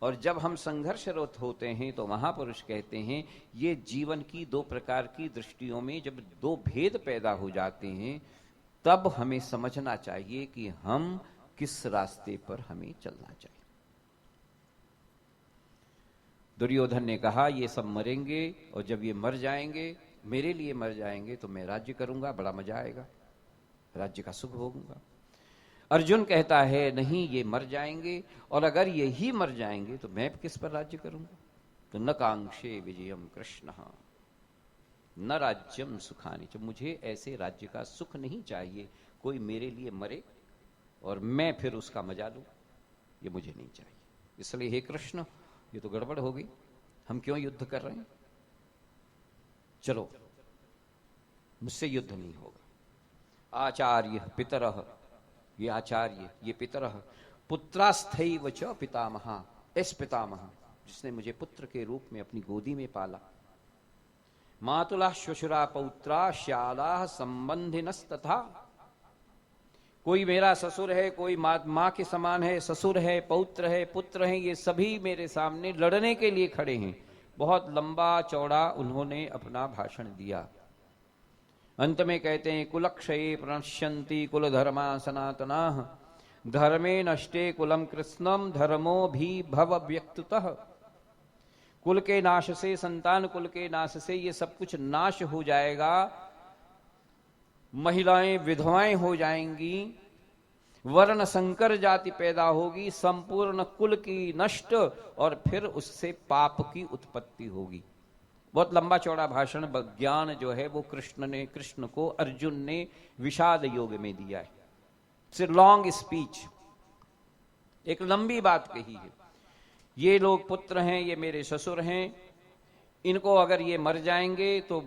और जब हम संघर्षरत होते हैं तो महापुरुष कहते हैं ये जीवन की दो प्रकार की दृष्टियों में जब दो भेद पैदा हो जाते हैं तब हमें समझना चाहिए कि हम किस रास्ते पर हमें चलना चाहिए। दुर्योधन ने कहा ये सब मरेंगे और जब ये मर जाएंगे, मेरे लिए मर जाएंगे, तो मैं राज्य करूंगा, बड़ा मजा आएगा, राज्य का सुख भोगूंगा। अर्जुन कहता है नहीं, ये मर जाएंगे, और अगर ये ही मर जाएंगे तो मैं किस पर राज्य करूंगा। तो न कांक्षे विजयम कृष्ण न राज्यम सुखानि, जब मुझे ऐसे राज्य का सुख नहीं चाहिए, कोई मेरे लिए मरे और मैं फिर उसका मजा लूं, ये मुझे नहीं चाहिए। इसलिए हे कृष्ण, ये तो गड़बड़ हो गई, हम क्यों युद्ध कर रहे हैं, चलो मुझसे युद्ध नहीं होगा। आचार्य पितरः, ये आचार्य, ये पितरः, पुत्रास्थैव च पितामहा, एस पितामह, जिसने मुझे पुत्र के रूप में अपनी गोदी में पाला। मातुला श्वशुरा पौत्रा श्याला संबंधिनस्तथा, कोई मेरा ससुर है, कोई माँ के समान है, ससुर है, पौत्र है, पुत्र है, ये सभी मेरे सामने लड़ने के लिए खड़े हैं। बहुत लंबा चौड़ा उन्होंने अपना भाषण दिया। अंत में कहते हैं कुलक्षये प्रणश्यन्ति कुल धर्मा सनातनाः, धर्मे नष्टे कुलम कृत्स्नम धर्मो भी भव व्यक्ततः। कुल के नाश से, संतान कुल के नाश से ये सब कुछ नाश हो जाएगा, महिलाएं विधवाएं हो जाएंगी, वर्ण संकर जाति पैदा होगी, संपूर्ण कुल की नष्ट, और फिर उससे पाप की उत्पत्ति होगी। बहुत लंबा चौड़ा भाषण, ज्ञान जो है वो कृष्ण को अर्जुन ने विषाद योग में दिया है। इट्स ए लॉन्ग स्पीच, एक लंबी बात कही है। ये लोग पुत्र हैं, ये मेरे ससुर हैं, इनको अगर ये मर जाएंगे तो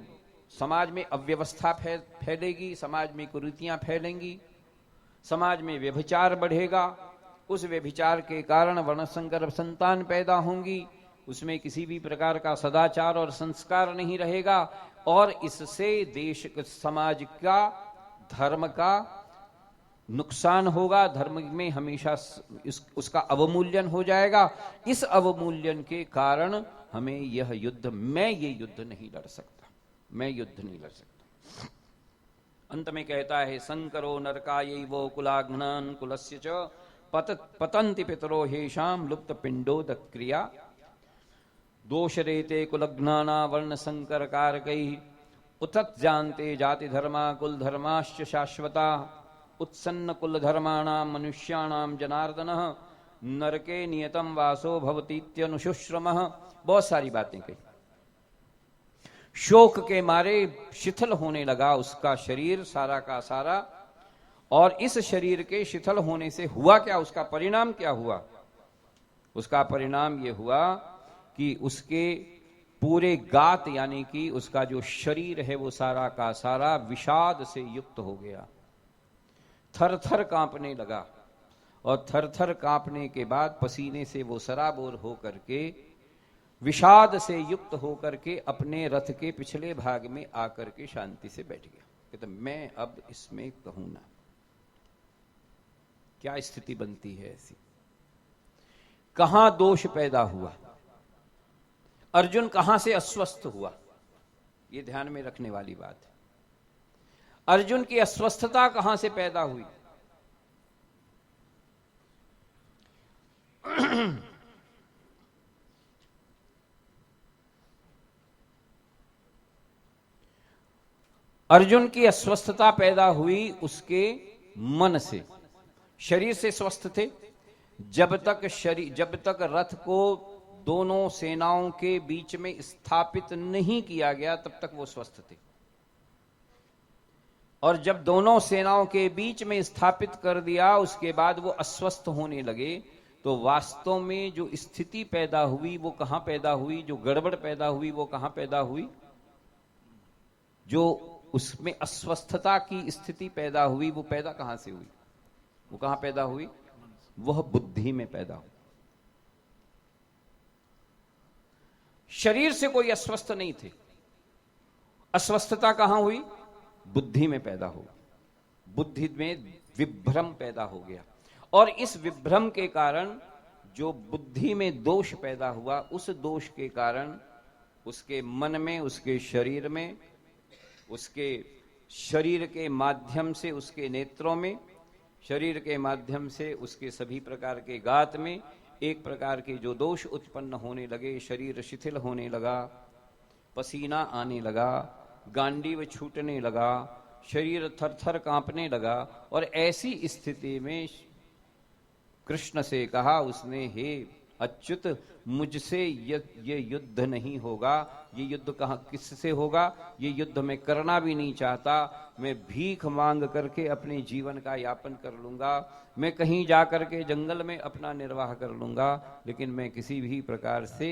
समाज में अव्यवस्था फैलेगी, समाज में कुरीतियां फैलेंगी, समाज में व्यभिचार बढ़ेगा, उस व्यभिचार के कारण वर्णसंकर संतान पैदा होंगी, उसमें किसी भी प्रकार का सदाचार और संस्कार नहीं रहेगा, और इससे देश समाज का, धर्म का नुकसान होगा, धर्म में हमेशा उसका अवमूल्यन हो जाएगा। इस अवमूल्यन के कारण हमें यह युद्ध, मैं ये युद्ध नहीं लड़ सकता, मैं युद्ध नहीं लड़ सकता। अंत में कहता है संकरो नरकायैवो कुलाघ्नान् कुलस्य च पतन्ति पितरो हेषां लुप्त पिंडोद क्रिया। दोषरेते कुलघ्नाना वर्ण संकर कारकैः, उतत् जानते जाति धर्मा कुल धर्माश्च शाश्वता। उत्सन्न कुल धर्माणां मनुष्याणां जनार्दनः, नरके नियतम वासो भवतीत्यनुशुश्रमः। बहुत सारी बातें कही। शोक के मारे शिथिल होने लगा उसका शरीर सारा का सारा, और इस शरीर के शिथिल होने से हुआ क्या, उसका परिणाम क्या हुआ? उसका परिणाम यह हुआ कि उसके पूरे गात, यानी कि उसका जो शरीर है वो सारा का सारा विषाद से युक्त हो गया, थर थर कांपने लगा, और थर थर कांपने के बाद पसीने से वो सराबोर होकर के, विषाद से युक्त होकर के अपने रथ के पिछले भाग में आकर के शांति से बैठ गया। कहते मैं अब इसमें कहूं ना। क्या स्थिति बनती है ऐसी? कहां दोष पैदा हुआ? अर्जुन कहां से अस्वस्थ हुआ? ये ध्यान में रखने वाली बात है। अर्जुन की अस्वस्थता कहां से पैदा हुई? अर्जुन की अस्वस्थता पैदा हुई उसके मन से। शरीर से स्वस्थ थे, जब तक रथ को दोनों सेनाओं के बीच में स्थापित नहीं किया गया तब तक वो स्वस्थ थे, और जब दोनों सेनाओं के बीच में स्थापित कर दिया उसके बाद वो अस्वस्थ होने लगे। तो वास्तव में जो स्थिति पैदा हुई वो कहां पैदा हुई? जो गड़बड़ पैदा हुई वो कहां पैदा हुई? जो उसमें अस्वस्थता की स्थिति पैदा हुई वो पैदा कहां से हुई? वो कहां पैदा हुई? वह बुद्धि में पैदा हुई। शरीर से कोई अस्वस्थ नहीं थे, अस्वस्थता कहां हुई? बुद्धि में पैदा हो। बुद्धि में विभ्रम पैदा हो गया, और इस विभ्रम के कारण जो बुद्धि में दोष पैदा हुआ, उस दोष के कारण उसके मन में, उसके शरीर में, उसके शरीर के माध्यम से उसके नेत्रों में, शरीर के माध्यम से उसके सभी प्रकार के गात में एक प्रकार के जो दोष उत्पन्न होने लगे, शरीर शिथिल होने लगा, पसीना आने लगा, गांडीव छूटने लगा, शरीर थर-थर कांपने लगा। और ऐसी स्थिति में कृष्ण से कहा उसने, हे अच्युत, मुझसे ये युद्ध नहीं होगा। ये युद्ध कहाँ किससे होगा? ये युद्ध मैं करना भी नहीं चाहता। मैं भीख मांग करके अपने जीवन का यापन कर लूंगा, मैं कहीं जा करके जंगल में अपना निर्वाह कर लूंगा, लेकिन मैं किसी भी प्रकार से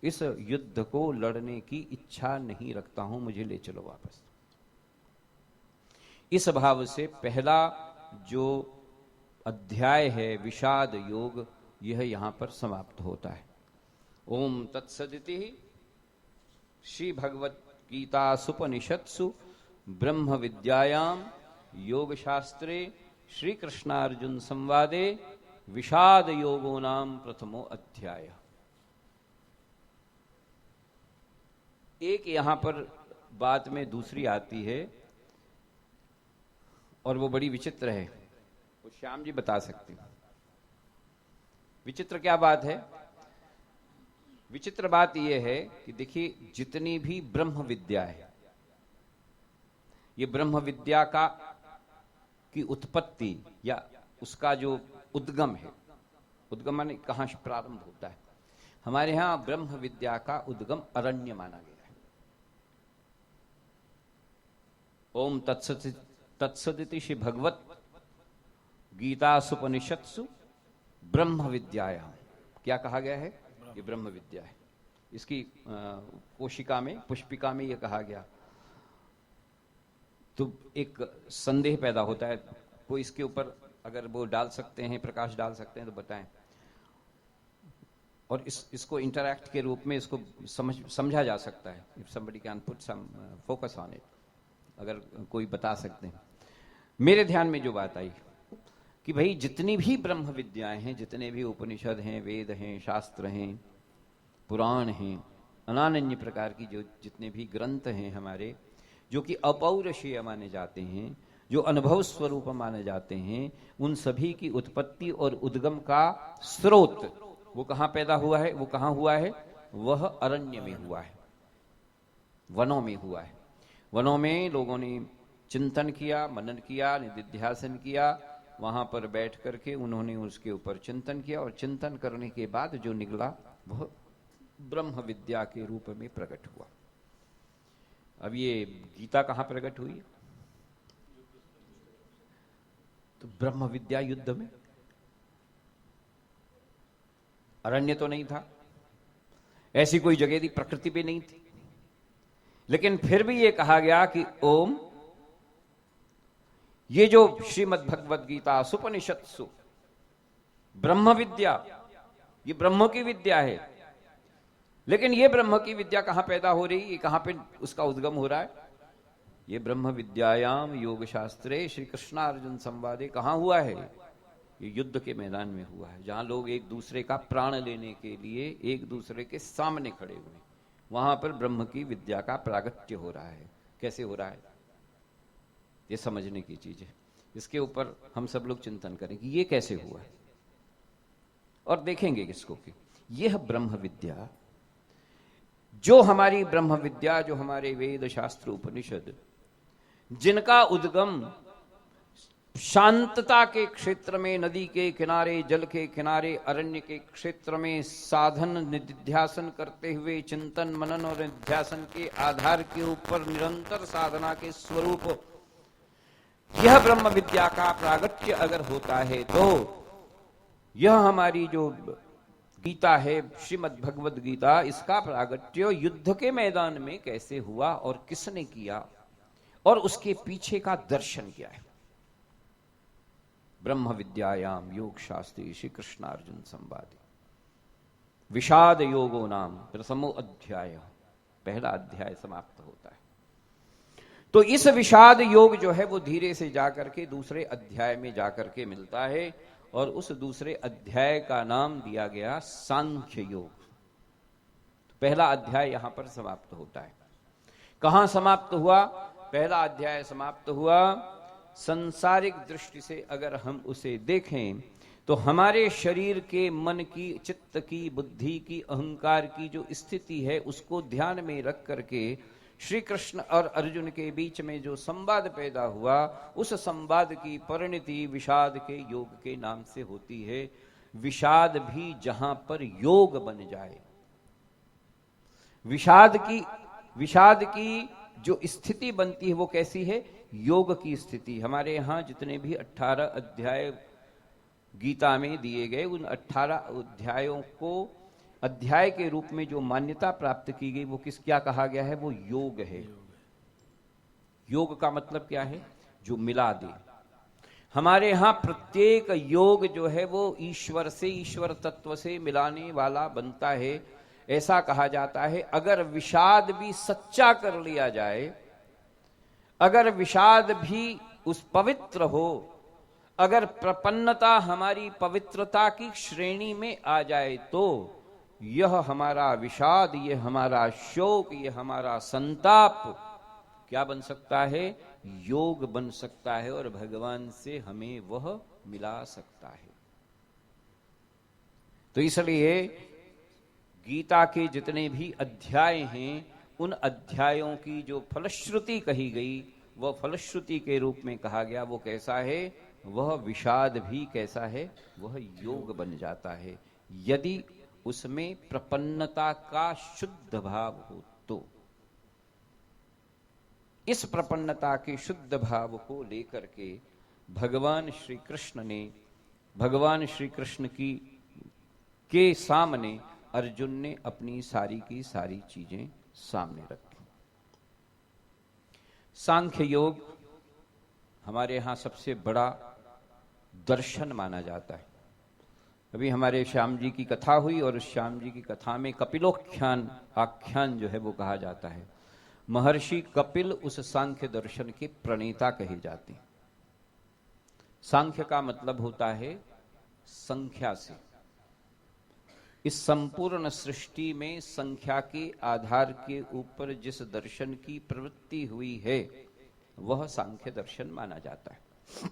इस युद्ध को लड़ने की इच्छा नहीं रखता हूं, मुझे ले चलो वापस। इस भाव से पहला जो अध्याय है विषाद योग, यह यहां पर समाप्त होता है। ओम तत्सदिति श्री भगवत गीता सुपनिषत्सु ब्रह्म विद्यायाम योग शास्त्रे श्री कृष्णार्जुन संवादे विषाद योगो नाम प्रथमो अध्याय। एक यहां पर बात में दूसरी आती है और वो बड़ी विचित्र है, वो श्याम जी बता सकते हैं। विचित्र क्या बात है? विचित्र बात यह है कि देखिए, जितनी भी ब्रह्म विद्या है, ये ब्रह्म विद्या की उत्पत्ति या उसका जो उद्गम है, उद्गम माने कहां से प्रारंभ होता है? हमारे यहां ब्रह्म विद्या का उद्गम अरण्य माना गया है। ओम तत्सदिति श्री भगवत गीता सुपनिषत्सु ब्रह्म विद्यायाम, क्या कहा गया है? ये ब्रह्म विद्या है। इसकी कोशिका में, पुष्पिका में ये कहा गया। तो एक संदेह पैदा होता है, कोई इसके ऊपर अगर वो डाल सकते हैं, प्रकाश डाल सकते हैं तो बताएं। और इसको इंटरैक्ट के रूप में इसको समझा जा सकता है। If somebody can put some focus on it, अगर कोई बता सकते हैं। मेरे ध्यान में जो बात आई कि भाई जितनी भी ब्रह्म विद्याएं हैं, जितने भी उपनिषद हैं, वेद हैं, शास्त्र हैं, पुराण हैं, अनान्य प्रकार की जो जितने भी ग्रंथ हैं हमारे, जो कि अपौरुषीय माने जाते हैं, जो अनुभव स्वरूप माने जाते हैं, उन सभी की उत्पत्ति और उद्गम का स्रोत वो कहां पैदा हुआ है? वो कहां हुआ है? वह अरण्य में हुआ है, वनों में हुआ है। वनों में लोगों ने चिंतन किया, मनन किया, निधिध्यासन किया। वहां पर बैठ करके उन्होंने उसके ऊपर चिंतन किया और चिंतन करने के बाद जो निकला वह ब्रह्म विद्या के रूप में प्रकट हुआ। अब ये गीता कहां प्रकट हुई? तो ब्रह्म विद्या युद्ध में। अरण्य तो नहीं था, ऐसी कोई जगह थी, प्रकृति पे नहीं थी, लेकिन फिर भी ये कहा गया कि ओम, ये जो श्रीमद् भगवद गीता सुपनिषत्सु ब्रह्म विद्या, ये ब्रह्म की विद्या है। लेकिन ये ब्रह्म की विद्या कहां पैदा हो रही है? कहां पे उसका उद्गम हो रहा है? ये ब्रह्म विद्यायाम योग शास्त्रे श्री कृष्णार्जुन संवादे कहां हुआ है? ये युद्ध के मैदान में हुआ है, जहां लोग एक दूसरे का प्राण लेने के लिए एक दूसरे के सामने खड़े हुए, वहां पर ब्रह्म की विद्या का प्रागट्य हो रहा है। कैसे हो रहा है? ये समझने की चीज है। इसके ऊपर हम सब लोग चिंतन करेंगे ये कैसे हुआ है, और देखेंगे इसको कि यह ब्रह्म विद्या, जो हमारी ब्रह्म विद्या, जो हमारे वेद शास्त्र उपनिषद, जिनका उद्गम शांतता के क्षेत्र में, नदी के किनारे, जल के किनारे, अरण्य के क्षेत्र में साधन निधिध्यासन करते हुए, चिंतन मनन और निधिध्यासन के आधार के ऊपर निरंतर साधना के स्वरूप यह ब्रह्म विद्या का प्रागट्य अगर होता है, तो यह हमारी जो गीता है, श्रीमद् भगवद गीता, इसका प्रागट्य युद्ध के मैदान में कैसे हुआ और किसने किया, और उसके पीछे का दर्शन क्या है। ब्रह्म विद्यायाम योग शास्त्री श्री कृष्णार्जुन संवादे विषाद योगो नाम प्रथमो अध्याय, पहला अध्याय समाप्त होता है। तो इस विषाद योग जो है वो धीरे से जाकर के दूसरे अध्याय में जाकर के मिलता है, और उस दूसरे अध्याय का नाम दिया गया सांख्य योग। तो पहला अध्याय यहां पर समाप्त होता है। कहां समाप्त हुआ? पहला अध्याय समाप्त हुआ। संसारिक दृष्टि से अगर हम उसे देखें तो हमारे शरीर के, मन की, चित्त की, बुद्धि की, अहंकार की जो स्थिति है उसको ध्यान में रख करके श्री कृष्ण और अर्जुन के बीच में जो संवाद पैदा हुआ, उस संवाद की परिणति विषाद के योग के नाम से होती है। विषाद भी जहां पर योग बन जाए, विषाद की जो स्थिति बनती है वो कैसी है? योग की स्थिति। हमारे यहां जितने भी 18 अध्याय गीता में दिए गए, उन 18 अध्यायों को अध्याय के रूप में जो मान्यता प्राप्त की गई वो क्या कहा गया है? वो योग है। योग का मतलब क्या है? जो मिला दे। हमारे यहां प्रत्येक योग जो है वो ईश्वर से, ईश्वर तत्व से मिलाने वाला बनता है। ऐसा कहा जाता है अगर विषाद भी सच्चा कर लिया जाए, अगर विषाद भी उस पवित्र हो, अगर प्रपन्नता हमारी पवित्रता की श्रेणी में आ जाए, तो यह हमारा विषाद, ये हमारा शोक, ये हमारा संताप क्या बन सकता है? योग बन सकता है और भगवान से हमें वह मिला सकता है। तो इसलिए गीता के जितने भी अध्याय हैं, उन अध्यायों की जो फलश्रुति कही गई, वह फलश्रुति के रूप में कहा गया वो कैसा है? वह विषाद भी कैसा है? वह योग बन जाता है, यदि उसमें प्रपन्नता का शुद्ध भाव हो तो। इस प्रपन्नता के शुद्ध भाव को लेकर के भगवान श्री कृष्ण के सामने अर्जुन ने अपनी सारी की सारी चीजें सामने रखी। सांख्य योग हमारे यहां सबसे बड़ा दर्शन माना जाता है। अभी हमारे श्याम जी की कथा हुई और उस श्याम जी की कथा में कपिलोख्यान आख्यान जो है वो कहा जाता है। महर्षि कपिल उस सांख्य दर्शन के प्रणेता कहे जाते हैं। सांख्य का मतलब होता है संख्या से। इस संपूर्ण सृष्टि में संख्या के आधार के ऊपर जिस दर्शन की प्रवृत्ति हुई है वह सांख्य दर्शन माना जाता है।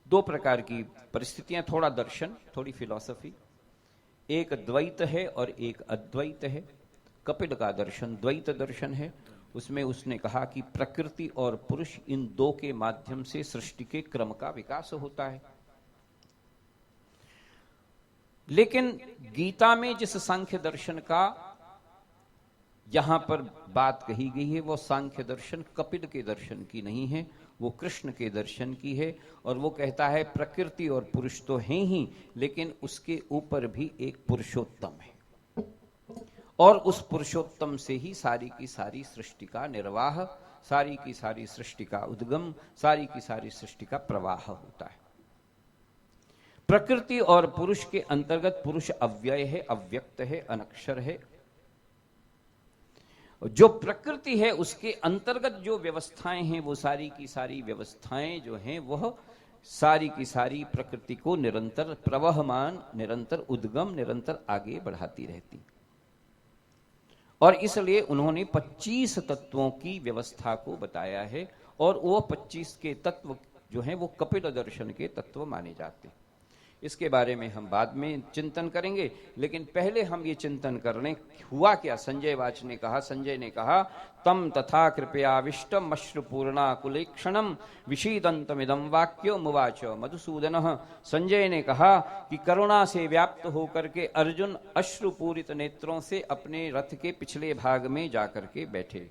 दो प्रकार की परिस्थितियां, थोड़ा दर्शन, थोड़ी फिलॉसफी। एक द्वैत है और एक अद्वैत है। कपिल का दर्शन द्वैत दर्शन है। उसमें उसने कहा कि प्रकृति और पुरुष, इन दो के माध्यम से सृष्टि के क्रम का विकास होता है। लेकिन गीता में जिस सांख्य दर्शन का यहां पर बात कही गई है वो सांख्य दर्शन कपिल के दर्शन की नहीं है, वो कृष्ण के दर्शन की है। और वो कहता है प्रकृति और पुरुष तो हैं ही, लेकिन उसके ऊपर भी एक पुरुषोत्तम है और उस पुरुषोत्तम से ही सारी की सारी सृष्टि का निर्वाह, सारी की सारी सृष्टि का उद्गम, सारी की सारी सृष्टि का प्रवाह होता है। प्रकृति और पुरुष के अंतर्गत पुरुष अव्यय है, अव्यक्त है, अनक्षर है। जो प्रकृति है उसके अंतर्गत जो व्यवस्थाएं हैं वो सारी की सारी व्यवस्थाएं जो हैं वह सारी की सारी प्रकृति को निरंतर प्रवहमान, निरंतर उद्गम, निरंतर आगे बढ़ाती रहती। और इसलिए उन्होंने 25 तत्वों की व्यवस्था को बताया है और वो 25 के तत्व जो हैं वो कपिल दर्शन के तत्व माने जाते हैं। इसके बारे में हम बाद में चिंतन करेंगे, लेकिन पहले हम ये चिंतन कर लें हुआ क्या। संजय ने कहा तम तथा कृपयाविष्टम अश्रुपूर्णा कुलेक्षणम विषीदंतमिदं वाक्यो मुवाच मधुसूदनः। संजय ने कहा कि करुणा से व्याप्त होकर के अर्जुन अश्रुपूरित नेत्रों से अपने रथ के पिछले भाग में जाकर के बैठे।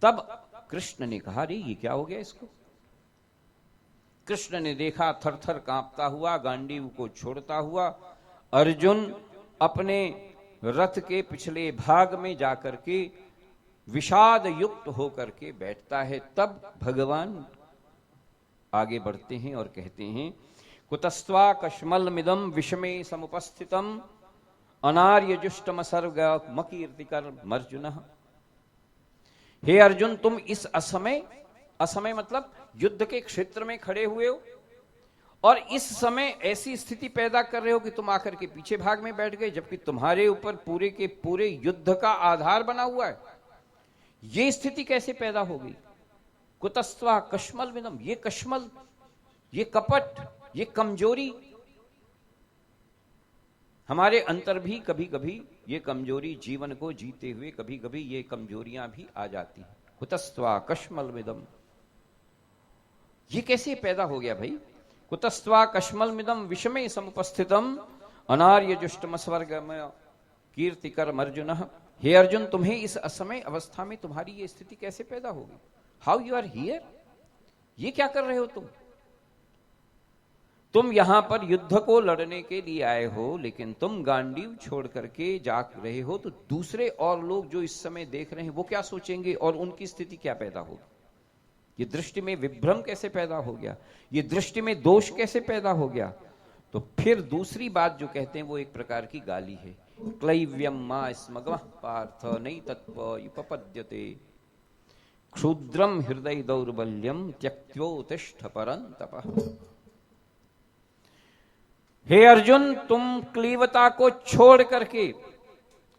तब कृष्ण ने कहा रे ये क्या हो गया इसको। कृष्ण ने देखा थर थर कांपता हुआ, गांडीव को छोड़ता हुआ अर्जुन अपने रथ के पिछले भाग में जाकर के विषाद युक्त होकर के बैठता है। तब भगवान आगे बढ़ते हैं और कहते हैं कुतस्त्वा कश्मलमिदं विषमे समुपस्थितम अनार्यजुष्टम सर्ग मकीर्तिकर अर्जुन। हे अर्जुन, तुम इस असमय मतलब युद्ध के क्षेत्र में खड़े हुए हो और इस समय ऐसी स्थिति पैदा कर रहे हो कि तुम आकर के पीछे भाग में बैठ गए, जबकि तुम्हारे ऊपर पूरे के पूरे युद्ध का आधार बना हुआ है। ये स्थिति कैसे पैदा हो गई? कुतस्त्वा कश्मल विदम, ये कश्मल, ये कपट, ये कमजोरी हमारे अंतर भी कभी कभी ये कमजोरी जीवन को जीते हुए कभी कभी ये कमजोरियां भी आ जाती हैं। कुतस्त्वा कश्मल मिदम, ये कैसे पैदा हो गया भाई? कुतस्त्वा कश्मल मिदम विषमे समुपस्थितम अनार्य जुष्टम स्वर्गमय कीर्तिकर अर्जुन। हे अर्जुन, तुम्हें इस असमय अवस्था में तुम्हारी ये स्थिति कैसे पैदा होगी? हाउ यू आर हियर, ये क्या कर रहे हो तुम यहां पर युद्ध को लड़ने के लिए आए हो, लेकिन तुम गांडीव छोड़ करके जा रहे हो, तो दूसरे और लोग जो इस समय देख रहे हैं वो क्या सोचेंगे और उनकी स्थिति क्या पैदा होगी? ये दृष्टि में विभ्रम कैसे पैदा हो गया? ये दृष्टि में दोष कैसे पैदा हो गया? तो फिर दूसरी बात जो कहते हैं वो एक प्रकार की गाली है। क्लैव्यम मा स्मगमः पार्थ नैतत्व युपपद्यते क्षुद्रम हृदय दौर्बल्यम त्यक्त्योत्तिष्ठ परन्तप। हे अर्जुन, तुम क्लीवता को छोड़ करके,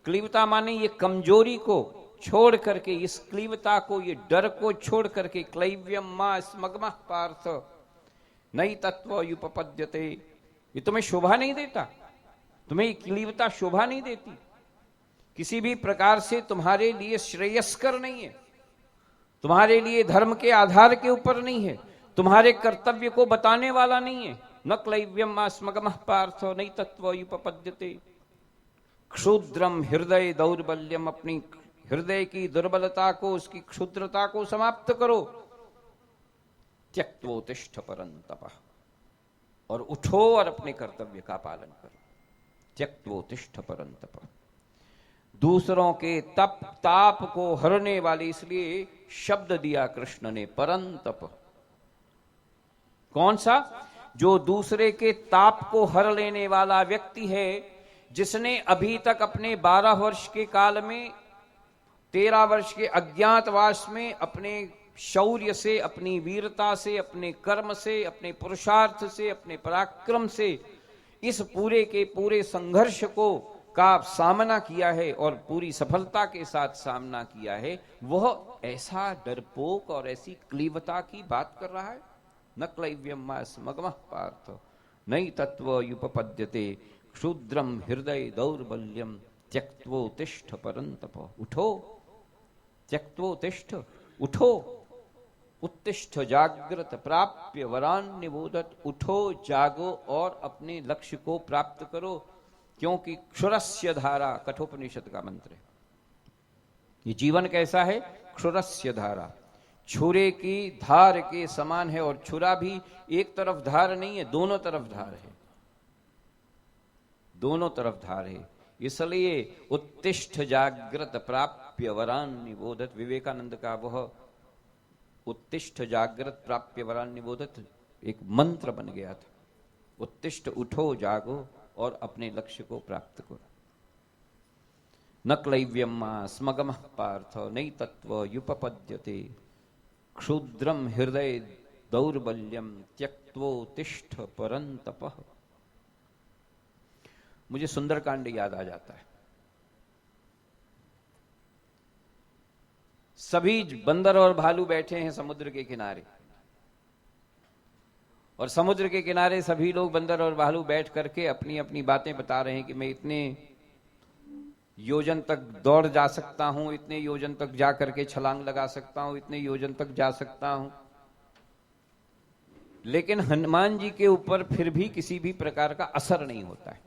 क्लीवता माने ये कमजोरी को छोड़ करके, इस क्लीवता को, ये डर को छोड़ करके, क्लैव्यम मा स्मगमः पार्थ नैतत्व युपपद्यते, ये तुम्हें शोभा नहीं देता, तुम्हें ये क्लीवता शोभा नहीं देती, किसी भी प्रकार से तुम्हारे लिए श्रेयस्कर नहीं है, तुम्हारे लिए धर्म के आधार के ऊपर नहीं है, तुम्हारे कर्तव्य को बताने वाला नहीं है। न क्लैव्यम स्मगमः पार्थ नैतत्वयुपपद्यते क्षुद्रम हृदय दौर्बल्यम, अपनी हृदय की दुर्बलता को, उसकी क्षुद्रता को समाप्त करो। त्यक्त्वोत्तिष्ठ परन्तप, और उठो और अपने कर्तव्य का पालन करो। त्यक्त्वोत्तिष्ठ परन्तप, दूसरों के तप ताप को हरने वाले, इसलिए शब्द दिया कृष्ण ने परन्तप। कौन सा? जो दूसरे के ताप को हर लेने वाला व्यक्ति है, जिसने अभी तक अपने 12 वर्ष के काल में, 13 वर्ष के अज्ञातवास में अपने शौर्य से, अपनी वीरता से, अपने कर्म से, अपने पुरुषार्थ से, अपने पराक्रम से इस पूरे के पूरे संघर्ष को का सामना किया है और पूरी सफलता के साथ सामना किया है, वह ऐसा डरपोक और ऐसी क्लीवता की बात कर रहा है। न क्लैव्यम स्मगमः पार्थ नैतत्वयुपपद्यते क्षुद्रम हृदय दौर्बल्यम त्यक्त्वोत्तिष्ठ परन्तप। उठो, त्यक्त्वोत्तिष्ठ, उठो, उत्तिष्ठ जागृत प्राप्य वरान निबोधत, उठो, जागो और अपने लक्ष्य को प्राप्त करो, क्योंकि क्षुरस्य धारा, कठोपनिषद का मंत्र है। ये जीवन कैसा है? क्षुरस्य धारा, छुरे की धार के समान है, और छुरा भी एक तरफ धार नहीं है, दोनों तरफ धार है, दोनों तरफ धार है। इसलिए उत्तिष्ठ जागृत प्राप्य वरान निबोधत, विवेकानंद का वह उत्तिष्ठ जागृत प्राप्य वरान निबोधत एक मंत्र बन गया था। उत्तिष्ठ, उठो, जागो और अपने लक्ष्य को प्राप्त करो। न क्लैव्यम स्मगमः पार्थ नैतत्वयुपपद्यते क्षुद्रम हृदय दौर्बल्यम त्यक्त्वोत्तिष्ठ परन्तप। मुझे सुंदरकांड याद आ जाता है। सभी बंदर और भालू बैठे हैं समुद्र के किनारे, और समुद्र के किनारे सभी लोग बंदर और भालू बैठ करके अपनी अपनी बातें बता रहे हैं कि मैं इतने योजन तक दौड़ जा सकता हूं, इतने योजन तक जा करके छलांग लगा सकता हूं, इतने योजन तक जा सकता हूं। लेकिन हनुमान जी के ऊपर फिर भी किसी भी प्रकार का असर नहीं होता है।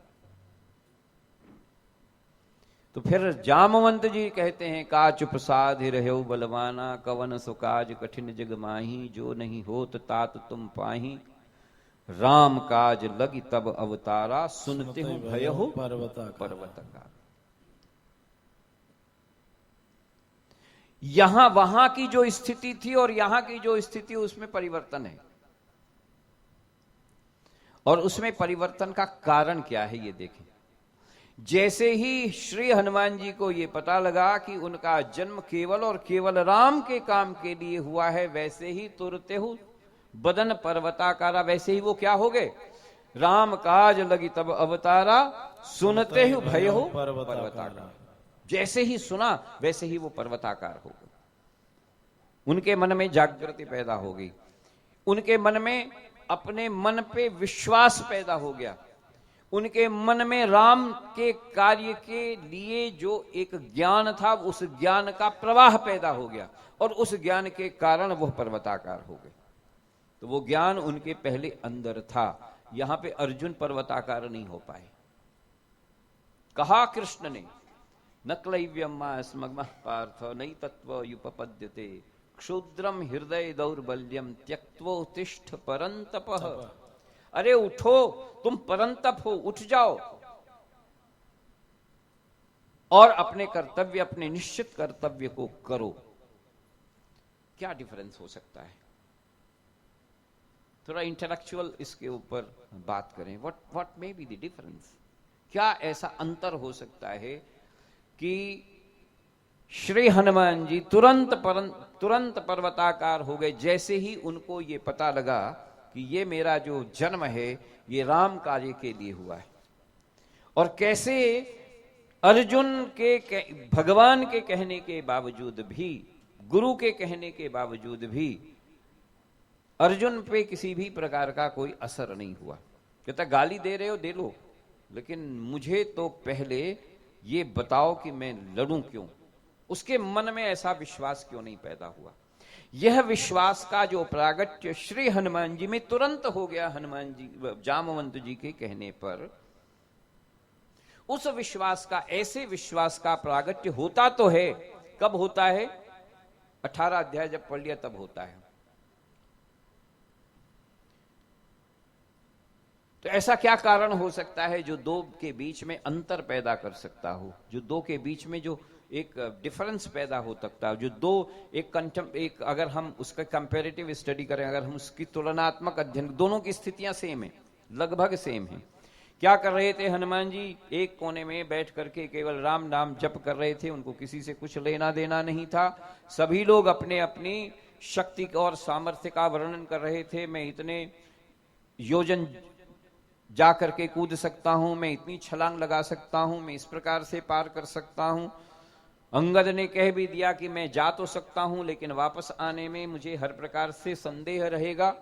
तो फिर जामवंत जी कहते हैं, का चुप साधि रहो बलवाना, कवन सुकाज कठिन जग माही, जो नहीं होत तात तुम पाही, राम काज लगी तब अवतारा, सुनते हो भयहु पर्वतकार। यहां वहां की जो स्थिति थी और यहां की जो स्थिति, उसमें परिवर्तन है। और उसमें परिवर्तन का कारण क्या है ये देखें। जैसे ही श्री हनुमान जी को ये पता लगा कि उनका जन्म केवल और केवल राम के काम के लिए हुआ है, वैसे ही तुरते हो बदन पर्वताकारा, वैसे ही वो क्या हो गए? राम काज लगी तब अवतारा, सुनते ही भय हो पर्वताकारा। जैसे ही सुना वैसे ही वो पर्वताकार हो गए। उनके मन में जागृति पैदा हो गई, उनके मन में अपने मन पे विश्वास पैदा हो गया, उनके मन में राम के कार्य के लिए जो एक ज्ञान था उस ज्ञान का प्रवाह पैदा हो गया और उस ज्ञान के कारण वह पर्वताकार हो गए। तो वो ज्ञान उनके पहले अंदर था। यहां पे अर्जुन पर्वताकार नहीं हो पाए। कहा कृष्ण ने, न क्लैव्यम स्मग्मः पार्थ नैतत्त्वयुपपद्यते क्षुद्रम हृदय दौर्बल्यम त्यक्त्वोत्तिष्ठ परंतपः। अरे उठो, तुम परंतप हो, उठ जाओ और अपने कर्तव्य, अपने निश्चित कर्तव्य को करो। क्या डिफरेंस हो सकता है? थोड़ा इंटेलेक्चुअल इसके ऊपर बात करें। What may be the difference? क्या ऐसा अंतर हो सकता है कि श्री हनुमान जी तुरंत पर्वताकार हो गए जैसे ही उनको ये पता लगा कि ये मेरा जो जन्म है ये राम कार्य के लिए हुआ है। और कैसे अर्जुन के भगवान के कहने के बावजूद भी, गुरु के कहने के बावजूद भी अर्जुन पे किसी भी प्रकार का कोई असर नहीं हुआ। कहता गाली दे रहे हो दे लो, लेकिन मुझे तो पहले ये बताओ कि मैं लड़ूं क्यों। उसके मन में ऐसा विश्वास क्यों नहीं पैदा हुआ? यह विश्वास का जो प्रागट्य श्री हनुमान जी में तुरंत हो गया, हनुमान जी जामवंत जी के कहने पर, उस विश्वास का, ऐसे विश्वास का प्रागट्य होता तो है, कब होता है? 18 अध्याय जब पढ़ लिया तब होता है। तो ऐसा क्या कारण हो सकता है जो दो के बीच में अंतर पैदा कर सकता हो, जो दो के बीच में जो एक डिफरेंस पैदा हो सकता है, जो दो एक अगर हम उसका कंपैरेटिव स्टडी करें, अगर हम उसकी तुलनात्मक अध्ययन, दोनों की स्थितियां सेम है, लगभग सेम है। क्या कर रहे थे हनुमान जी? एक कोने में बैठ करके केवल राम नाम जप कर रहे थे, उनको किसी से कुछ लेना देना नहीं था। सभी लोग अपने अपनी शक्ति और सामर्थ्य का वर्णन कर रहे थे। मैं इतने योजन जा करके कूद सकता हूं, मैं इतनी छलांग लगा सकता हूं, मैं इस प्रकार से पार कर सकता हूं। अंगद ने कह भी दिया कि मैं जा तो सकता हूं लेकिन वापस आने में मुझे हर प्रकार से संदेह रहेगा।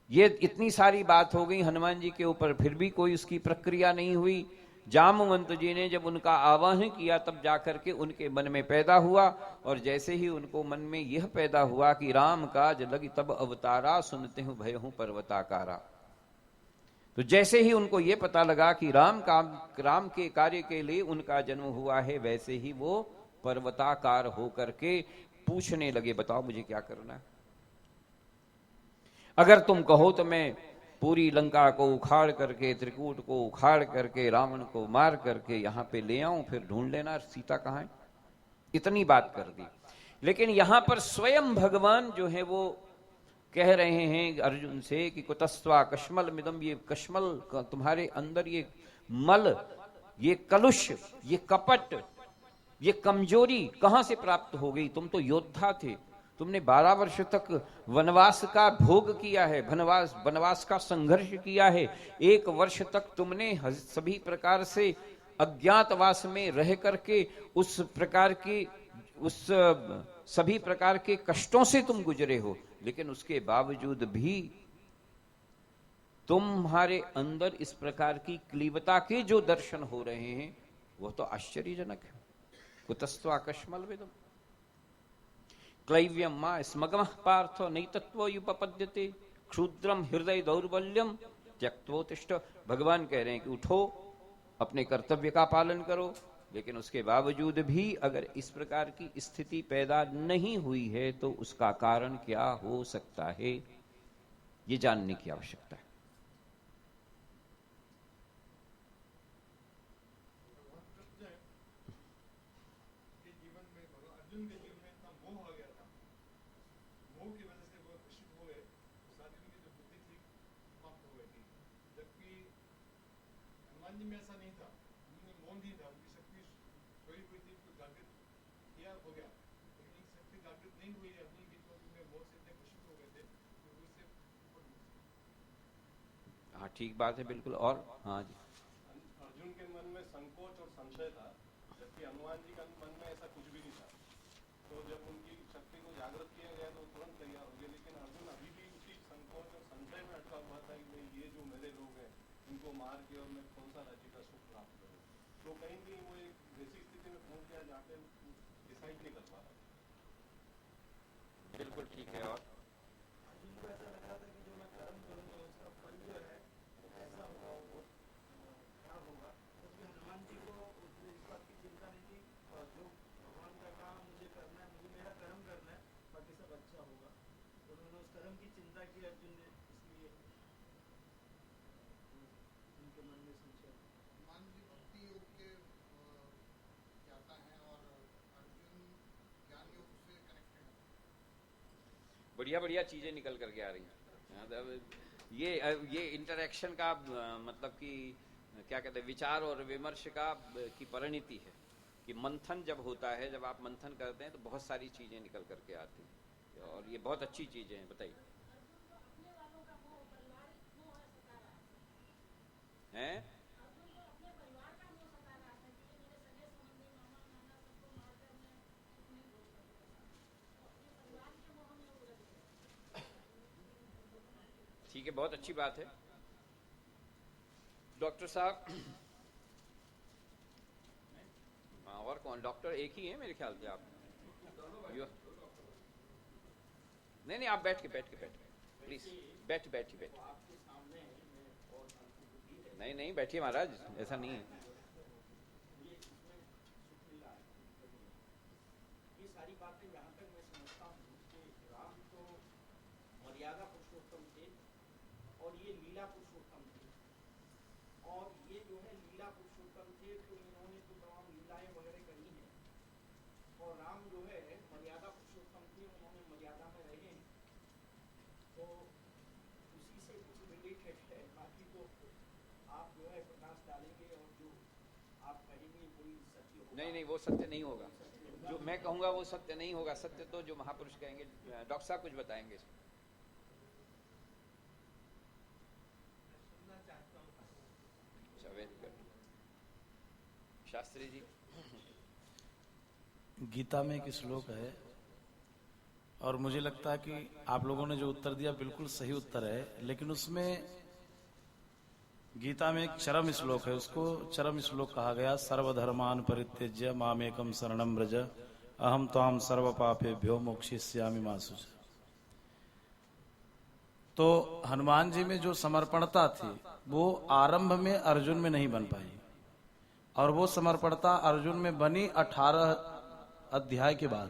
ये इतनी सारी बात हो गई हनुमान जी के ऊपर, फिर भी कोई उसकी प्रक्रिया नहीं हुई। जामवंत जी ने जब उनका आवाहन किया तब जाकर के उनके मन में पैदा हुआ, और जैसे ही उनको मन में यह पैदा हुआ कि राम काज लगी तब अवतारा, सुनते हूं भय हूं पर्वताकारा। तो जैसे ही उनको यह पता लगा कि राम के कार्य के लिए उनका जन्म हुआ है, वैसे ही वो पर्वताकार होकर के पूछने लगे, बताओ मुझे क्या करना है? अगर तुम कहो तो मैं पूरी लंका को उखाड़ करके, त्रिकूट को उखाड़ करके, रावण को मार करके यहां पे ले आऊं, फिर ढूंढ लेना सीता कहां है। इतनी बात कर दी। लेकिन यहां पर स्वयं भगवान जो है वो कह रहे हैं अर्जुन से कि कुतस्वा कश्मल मिदम, ये कश्मल तुम्हारे अंदर ये मल, ये कलुष, ये कपट, ये कमजोरी कहां से प्राप्त हो गई? तुम तो योद्धा थे, तुमने 12 वर्ष तक वनवास का भोग किया है, वनवास का संघर्ष किया है। 1 वर्ष तक तुमने सभी प्रकार से अज्ञातवास में रह करके उस सभी प्रकार के कष्टों से तुम गुजरे हो, लेकिन उसके बावजूद भी तुम्हारे अंदर इस प्रकार की क्लीवता के जो दर्शन हो रहे हैं वह तो आश्चर्यजनक है। कुतस्त्वा कश्मल विदम क्लैव्यम मा स्मगमः पार्थ नैतत्त्वयुपपद्यते क्षुद्रम हृदय दौर्बल्यम त्यक्त्वोत्तिष्ठ। भगवान कह रहे हैं कि उठो, अपने कर्तव्य का पालन करो, लेकिन उसके बावजूद भी अगर इस प्रकार की स्थिति पैदा नहीं हुई है तो उसका कारण क्या हो सकता है, ये जानने की आवश्यकता है। में ऐसा नहीं था, उन्होंने मौन नहीं था, उनकी शक्ति सोई हुई थी, तो जागृत किया हो गया, लेकिन एक शक्ति जागृत नहीं हुई है। अर्जुन की तो उनमें मौत से इतने खुशी हो गए थे कि वो इससे ऊपर नहीं। हाँ ठीक बात है, बिल्कुल। और हाँ जी, अर्जुन के मन में संकोच और संशय था, जबकि हनुमान जी के मन में ऐसा कुछ भी नहीं था। तो जब उनकी शक्ति को जागृत किया गया तो तुरंत तैयार हो गए, लेकिन अर्जुन अभी भी उसी संकोच और संशय में अटका हुआ था कि भाई ये जो मेरे लोग हैं इनको मार के और मैं कौन सा राज्य का सुख प्राप्त करूँ। तो कहीं भी वो एक ऐसी स्थिति में पहुंच गया जहाँ पे डिसाइड नहीं कर पा रहा। बिल्कुल ठीक है। और जिनको ऐसा लग रहा था कि जो मैं कर्म करूंगा उसका फल जो है ऐसा होगा, वो क्या होगा, उसमें हनुमान जी को इस बात की चिंता नहीं थी। और जो भगवान का काम मुझे करना है, मुझे मेरा कर्म करना है, बाकी सब अच्छा होगा। तो उन्होंने उस कर्म की चिंता की अर्जुन ने, इसलिए उनके मन में संशय। हनुमान जी भक्ति योग के ज्ञाता हैं और अर्जुन ज्ञान योग से कनेक्टेड है। बढ़िया बढ़िया चीजें निकल करके आ रही हैं। ये इंटरेक्शन का मतलब कि क्या कहते हैं, विचार और विमर्श का की परिणति है कि मंथन जब होता है, जब आप मंथन करते हैं तो बहुत सारी चीजें निकल करके आती हैं, और ये बहुत अच्छी चीजें हैं। बताइए हैं? ठीक है, बहुत अच्छी बात है। डॉक्टर साहब, और कौन? डॉक्टर एक ही है मेरे ख्याल से। आप नहीं, आप बैठ के प्लीज बैठिए। नहीं बैठिए महाराज, ऐसा नहीं है। ये सारी बातें जहाँ तक मैं समझता हूँ कि राम तो मर्यादा पुरुषोत्तम थे और ये लीला पुरुषोत्तम थे। और ये जो है लीला पुरुषोत्तम थे तो इन्होंने तो तमाम लीलाएं वगैरह करी हैं। और राम जो है मर्यादा पुरुषोत्तम थे, उन्होंने मर्यादा में रहे हैं, तो उसी से कुछ रिलेटेड है। बाकी तो आप जो है प्रकाश डालेंगे और जो आप कहेंगे वही सत्य होगा। नहीं, वो सत्य नहीं होगा। जो मैं कहूंगा वो सत्य नहीं होगा। सत्य तो जो महापुरुष कहेंगे। डॉक्टर साहब कुछ बताएंगे इसमें। शास्त्री जी, गीता में एक श्लोक है और मुझे लगता है कि आप लोगों ने जो उत्तर दिया बिल्कुल सही उत्तर है, लेकिन उसमें गीता में एक चरम श्लोक है, उसको चरम श्लोक कहा गया, सर्वधर्मान परित्यज्य मामेकम शरणम व्रज अहम त्वाम सर्व पापेभ्यो मोक्षयिष्यामि मा शुच। तो हनुमान जी में जो समर्पणता थी वो आरंभ में अर्जुन में नहीं बन पाई, और वो समर्पणता अर्जुन में बनी 18 अध्याय के बाद।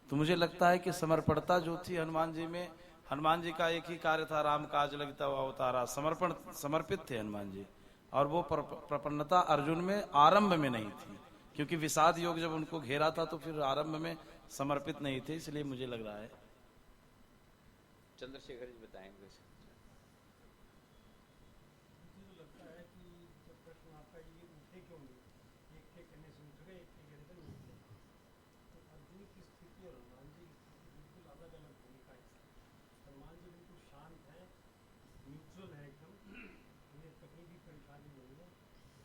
तो मुझे लगता है कि समर्पणता जो थी हनुमान जी में, हनुमान जी का एक ही कार्य था, राम काज लगता हुआ अवतारा, समर्पित थे हनुमान जी। और वो प्रपन्नता अर्जुन में आरंभ में नहीं थी, क्योंकि विषाद योग जब उनको घेरा था तो फिर आरंभ में समर्पित नहीं थे। इसलिए मुझे लग रहा है। चंद्रशेखर जी बताएंगे। लगता है कि जब प्रश्न आपका ये उठे क्यों नहीं, एक के कहने से उठ गए, एक के कहने से नहीं उठे। तो अर्जुन की स्थिति और हनुमान जी की स्थिति बिल्कुल अलग अलग भूमिका है। हनुमान जी बिल्कुल शांत है, न्यूट्रल है एकदम, उन्हें कहीं भी परेशानी नहीं है,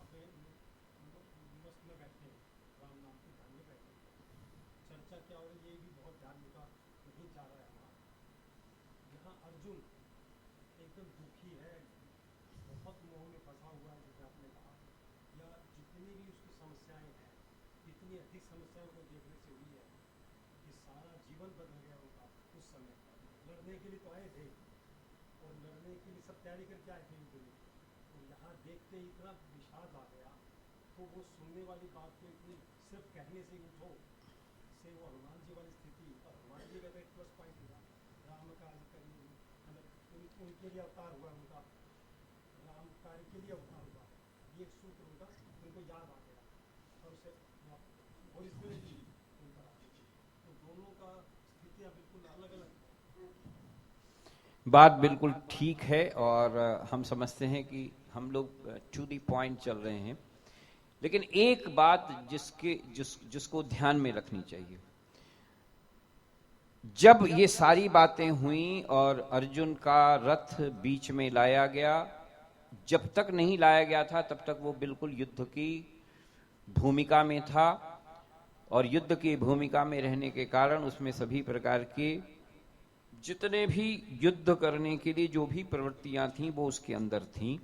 अपने मस्त में बैठे हैं, राम नाम के ध्यान में बैठे हैं। चर्चा क्या हो रही है ये भी बहुत ध्यान उनका नहीं जा रहा है हमारा। यहाँ अर्जुन एकदम दुखी है, बहुत मोह में फंसा हुआ है, जैसे आपने कहा, या जितनी भी उसकी समस्याएं हैं, इतनी अधिक समस्याओं को देखने से हुई है कि सारा जीवन बदल गया उनका। उस समय लड़ने के लिए तो आए थे और लड़ने के लिए सब तैयारी करके आए थे युद्ध में, और यहाँ देखते ही इतना विषाद आ गया। तो वो सुनने वाली बात को इतनी सिर्फ कहने से ही उठो से वो हनुमान जी वाली स्थिति, और हनुमान जी का एक प्लस पॉइंट हुआ, राम कार्य करिए, मतलब उनके लिए अवतार हुआ, उनका राम कार्य के लिए अवतार हुआ, ये सूत्र उनका उनको याद आ गया और उसे ओरिजिनलिटी उनका। तो दोनों का स्थितियाँ बिल्कुल अलग अलग है। बात बिल्कुल ठीक है, और हम समझते हैं कि हम लोग टू दी पॉइंट चल रहे हैं, लेकिन एक बात जिसको ध्यान में रखनी चाहिए। जब ये सारी बातें हुई और अर्जुन का रथ बीच में लाया गया, जब तक नहीं लाया गया था तब तक वो बिल्कुल युद्ध की भूमिका में था, और युद्ध की भूमिका में रहने के कारण उसमें सभी प्रकार के जितने भी युद्ध करने के लिए जो भी प्रवृत्तियां थीं वो उसके अंदर थीं।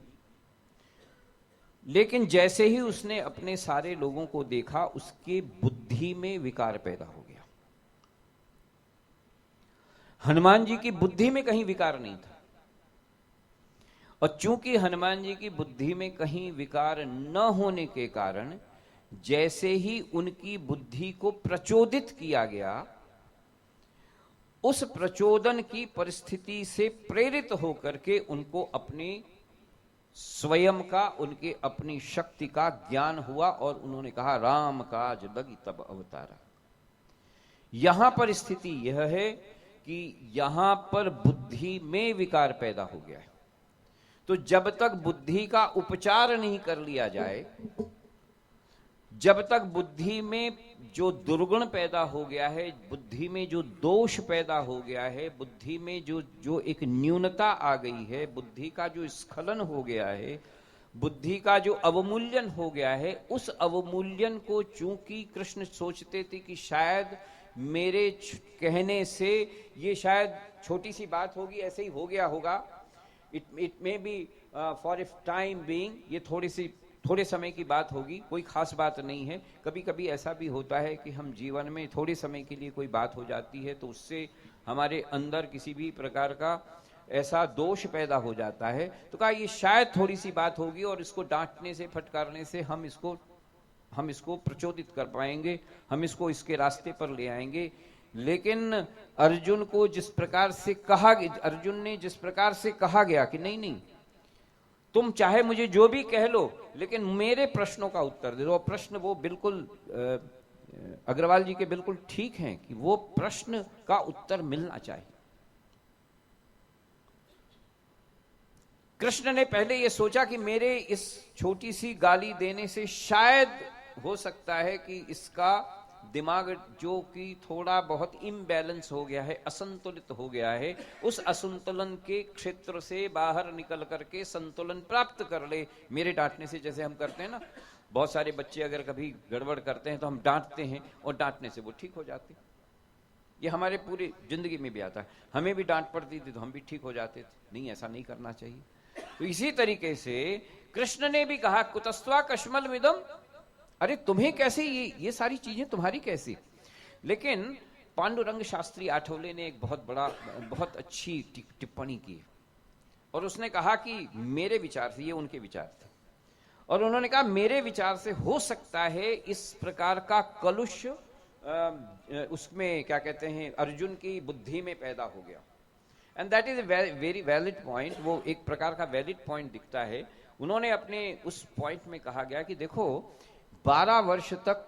लेकिन जैसे ही उसने अपने सारे लोगों को देखा, उसके बुद्धि में विकार पैदा हो गया। हनुमान जी की बुद्धि में कहीं विकार नहीं था, और चूंकि हनुमान जी की बुद्धि में कहीं विकार न होने के कारण जैसे ही उनकी बुद्धि को प्रचोदित किया गया, उस प्रचोदन की परिस्थिति से प्रेरित होकर के उनको अपने स्वयं का, उनके अपनी शक्ति का ज्ञान हुआ और उन्होंने कहा राम काज लगी तब अवतारा। यहां पर स्थिति यह है कि यहां पर बुद्धि में विकार पैदा हो गया है। तो जब तक बुद्धि का उपचार नहीं कर लिया जाए, जब तक बुद्धि में जो दुर्गुण पैदा हो गया है, बुद्धि में जो दोष पैदा हो गया है, बुद्धि में जो एक न्यूनता आ गई है, बुद्धि का जो स्खलन हो गया है, बुद्धि का जो अवमूल्यन हो गया है, उस अवमूल्यन को चूंकि कृष्ण सोचते थे कि शायद मेरे कहने से ये शायद छोटी सी बात होगी, ऐसे ही हो गया होगा, it may be for if time being, ये थोड़े समय की बात होगी, कोई खास बात नहीं है। कभी कभी ऐसा भी होता है कि हम जीवन में थोड़े समय के लिए कोई बात हो जाती है तो उससे हमारे अंदर किसी भी प्रकार का ऐसा दोष पैदा हो जाता है, तो कहा ये शायद थोड़ी सी बात होगी और इसको डांटने से, फटकारने से हम इसको प्रचोदित कर पाएंगे, हम इसको इसके रास्ते पर ले आएंगे। लेकिन अर्जुन को जिस प्रकार से अर्जुन ने जिस प्रकार से कहा गया कि नहीं, तुम चाहे मुझे जो भी कह लो लेकिन मेरे प्रश्नों का उत्तर दे दो। प्रश्न वो बिल्कुल अग्रवाल जी के बिल्कुल ठीक हैं कि वो प्रश्न का उत्तर मिलना चाहिए। कृष्ण ने पहले ये सोचा कि मेरे इस छोटी सी गाली देने से शायद हो सकता है कि इसका दिमाग जो कि थोड़ा बहुत इम्बैलेंस हो गया है, असंतुलित हो गया है, उस असंतुलन के क्षेत्र से बाहर निकल करके संतुलन प्राप्त कर ले मेरे डांटने से। जैसे हम करते हैं ना, बहुत सारे बच्चे अगर कभी गड़बड़ करते हैं तो हम डांटते हैं और डांटने से वो ठीक हो जाते हैं। ये हमारे पूरी जिंदगी में भी आता है, हमें भी डांट पड़ती थी तो हम भी ठीक हो जाते थे। नहीं, ऐसा नहीं करना चाहिए। तो इसी तरीके से कृष्ण ने भी कहा कुतस्त्वा कश्मल मिदम, अरे तुम्हें कैसे ये सारी चीजें तुम्हारी कैसी। लेकिन पांडुरंग शास्त्री आठवले ने एक बहुत अच्छी टिप्पणी की और उसने कहा कि मेरे विचार से, ये उनके विचार थे, और उन्होंने कहा मेरे विचार से हो सकता है इस प्रकार का कलुष उसमें क्या कहते हैं अर्जुन की बुद्धि में पैदा हो गया। And that is a very valid point. वो एक प्रकार का वैलिड पॉइंट दिखता है। उन्होंने अपने उस पॉइंट में कहा गया कि देखो 12 वर्ष तक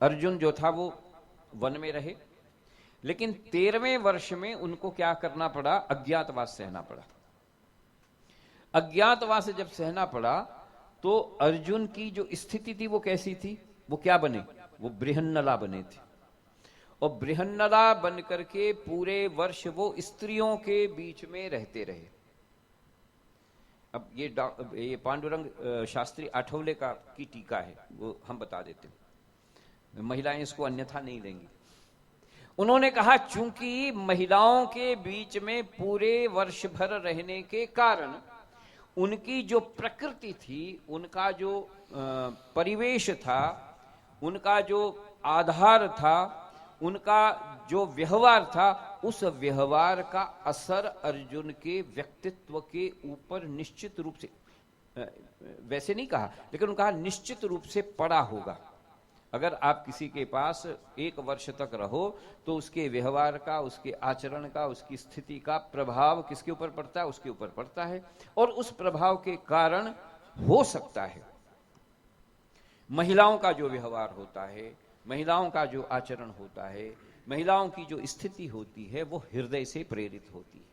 अर्जुन जो था वो वन में रहे, लेकिन 13वें वर्ष में उनको क्या करना पड़ा, अज्ञातवास सहना पड़ा। अज्ञातवास जब सहना पड़ा तो अर्जुन की जो स्थिति थी वो कैसी थी, वो क्या बने, वो बृहन्नला बने थे। और बृहन्नला बन करके पूरे वर्ष वो स्त्रियों के बीच में रहते रहे। अब ये पांडुरंग शास्त्री आठवले की टीका है, वो हम बता देते हैं, महिलाएं इसको अन्यथा नहीं लेंगी। उन्होंने कहा चूंकि महिलाओं के बीच में पूरे वर्ष भर रहने के कारण उनकी जो प्रकृति थी, उनका जो परिवेश था, उनका जो आधार था, उनका जो व्यवहार था, उस व्यवहार का असर अर्जुन के व्यक्तित्व के ऊपर निश्चित रूप से, वैसे नहीं कहा लेकिन उन्होंने कहा निश्चित रूप से पड़ा होगा। अगर आप किसी के पास 1 वर्ष तक रहो तो उसके व्यवहार का, उसके आचरण का, उसकी स्थिति का प्रभाव किसके ऊपर पड़ता है, उसके ऊपर पड़ता है। और उस प्रभाव के कारण हो सकता है महिलाओं का जो व्यवहार होता है, महिलाओं का जो आचरण होता है, महिलाओं की जो स्थिति होती है, वो हृदय से प्रेरित होती है।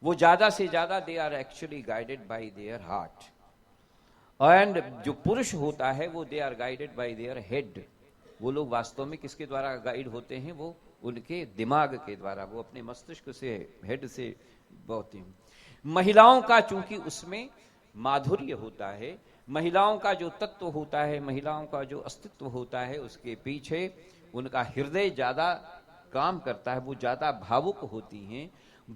वो ज्यादा से ज्यादा they are actually guided by their heart. And जो पुरुष होता है वो they are guided by their head. वो लोग वास्तव में किसके द्वारा गाइड होते हैं, वो उनके दिमाग के द्वारा, वो अपने मस्तिष्क से, हेड से बहुत ही। महिलाओं का चूंकि उसमें माधुर्य होता है, महिलाओं का जो तत्व होता है, महिलाओं का जो अस्तित्व होता है, उसके पीछे उनका हृदय ज्यादा काम करता है, वो ज्यादा भावुक होती हैं।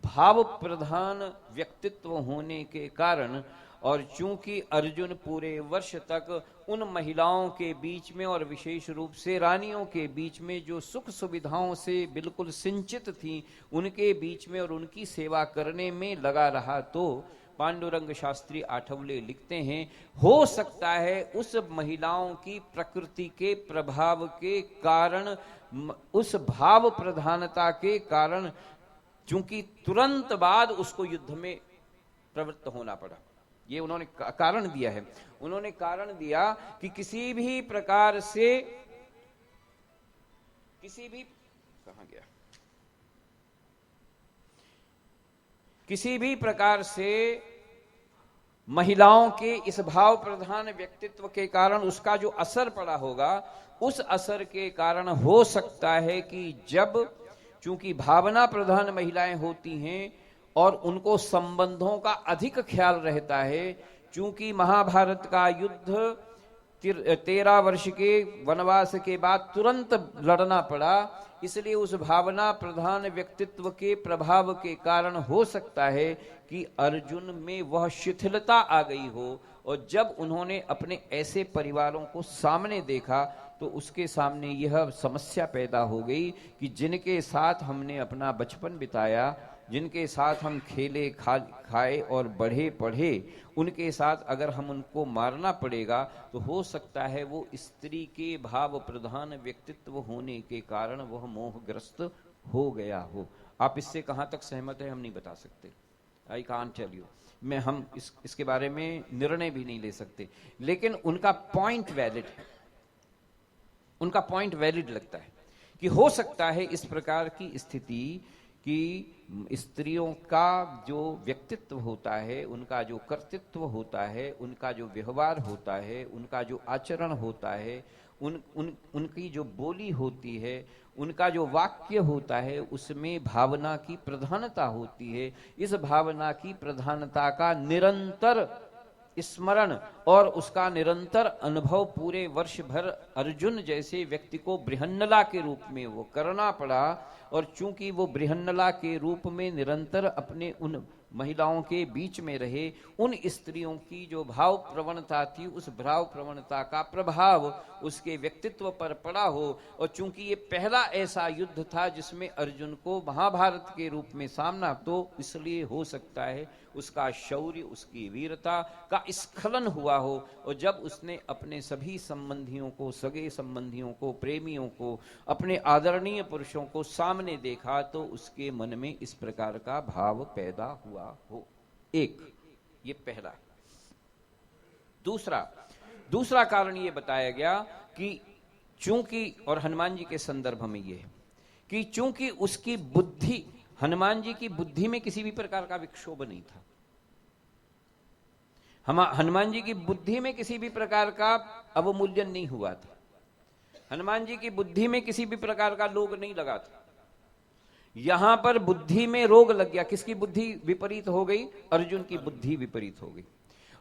भाव प्रधान व्यक्तित्व होने के कारण, और चूंकि अर्जुन पूरे वर्ष तक उन महिलाओं के बीच में और विशेष रूप से रानियों के बीच में जो सुख सुविधाओं से बिल्कुल सिंचित थी, उनके बीच में और उनकी सेवा करने में लगा रहा, तो पांडुरंग शास्त्री आठवले लिखते हैं, हो सकता है उस महिलाओं की प्रकृति के प्रभाव के कारण, उस भाव प्रधानता के कारण, चूंकि तुरंत बाद उसको युद्ध में प्रवृत्त होना पड़ा। ये उन्होंने कारण दिया है। उन्होंने कारण दिया कि किसी भी प्रकार से महिलाओं के इस भाव प्रधान व्यक्तित्व के कारण उसका जो असर पड़ा होगा, उस असर के कारण हो सकता है कि जब, चूंकि भावना प्रधान महिलाएं होती हैं और उनको संबंधों का अधिक ख्याल रहता है, चूंकि महाभारत का युद्ध 13 वर्ष के वनवास के बाद तुरंत लड़ना पड़ा, इसलिए उस भावना प्रधान व्यक्तित्व के प्रभाव के कारण हो सकता है कि अर्जुन में वह शिथिलता आ गई हो, और जब उन्होंने अपने ऐसे परिवारों को सामने देखा तो उसके सामने यह समस्या पैदा हो गई कि जिनके साथ हमने अपना बचपन बिताया, जिनके साथ हम खेले खाए और बढ़े पढ़े, उनके साथ अगर हम उनको मारना पड़ेगा तो हो सकता है वो स्त्री के भाव प्रधान व्यक्तित्व होने के कारण वह मोहग्रस्त हो गया हो। आप इससे कहां तक सहमत है हम नहीं बता सकते, आई कांट टेल यू। हम इसके बारे में निर्णय भी नहीं ले सकते, लेकिन उनका पॉइंट वैलिड है, उनका पॉइंट वैलिड लगता है कि हो सकता है इस प्रकार की स्थिति कि स्त्रियों का जो व्यक्तित्व होता है, उनका जो कर्तृत्व होता है, उनका जो व्यवहार होता है, उनका जो आचरण होता है, उनकी जो बोली होती है, उनका जो वाक्य होता है, उसमें भावना की प्रधानता होती है। इस भावना की प्रधानता का निरंतर स्मरण और उसका निरंतर अनुभव पूरे वर्ष भर अर्जुन जैसे व्यक्ति को बृहन्नला के रूप में वो करना पड़ा, और चूंकि वो बृहन्नला के रूप में निरंतर अपने उन महिलाओं के बीच में रहे, उन स्त्रियों की जो भाव प्रवणता थी, उस भाव प्रवणता का प्रभाव उसके व्यक्तित्व पर पड़ा हो, और चूंकि ये पहला ऐसा युद्ध था जिसमें अर्जुन को महाभारत के रूप में सामना, तो इसलिए हो सकता है उसका शौर्य, उसकी वीरता का स्खलन हुआ हो, और जब उसने अपने सभी संबंधियों को, सगे संबंधियों को, प्रेमियों को, अपने आदरणीय पुरुषों को सामने देखा तो उसके मन में इस प्रकार का भाव पैदा हुआ हो। एक, ये पहला। दूसरा कारण ये बताया गया कि चूंकि, और हनुमान जी के संदर्भ में ये है कि चूंकि उसकी बुद्धि, हनुमान जी की बुद्धि में किसी भी प्रकार का विक्षोभ नहीं था, हनुमान जी की बुद्धि में किसी भी प्रकार का अवमूल्यन नहीं हुआ था, हनुमान जी की बुद्धि में किसी भी प्रकार का रोग नहीं लगा था। यहां पर बुद्धि में रोग लग गया। किसकी बुद्धि विपरीत हो गई? अर्जुन की बुद्धि विपरीत हो गई।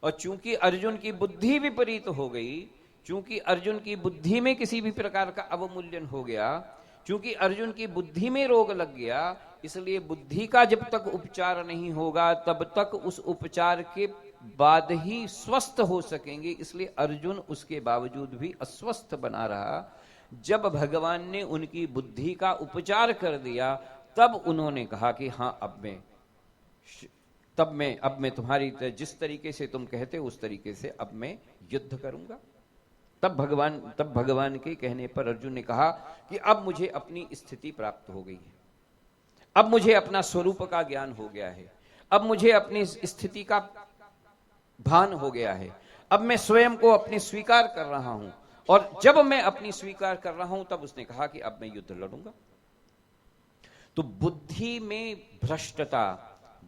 और चूंकि अर्जुन की बुद्धि विपरीत हो गई, चूंकि अर्जुन की बुद्धि में किसी भी प्रकार का अवमूल्यन हो गया, चूंकि अर्जुन की बुद्धि में रोग लग गया, इसलिए बुद्धि का जब तक उपचार नहीं होगा तब तक उस उपचार के बाद ही स्वस्थ हो सकेंगे। इसलिए अर्जुन उसके बावजूद भी अस्वस्थ बना रहा। जब भगवान ने उनकी बुद्धि का उपचार कर दिया तब उन्होंने कहा कि हाँ, अब मैं तुम्हारी जिस तरीके से तुम कहते उस तरीके से अब मैं युद्ध करूंगा। तब भगवान के कहने पर अर्जुन ने कहा कि अब मुझे अपनी स्थिति प्राप्त हो गई है, अब मुझे अपना स्वरूप का ज्ञान हो गया है, अब मुझे अपनी स्थिति का भान हो गया है, अब मैं स्वयं को अपनी स्वीकार कर रहा हूं। और जब मैं अपनी स्वीकार कर रहा हूं तब उसने कहा कि अब मैं युद्ध लड़ूंगा। तो बुद्धि में भ्रष्टता,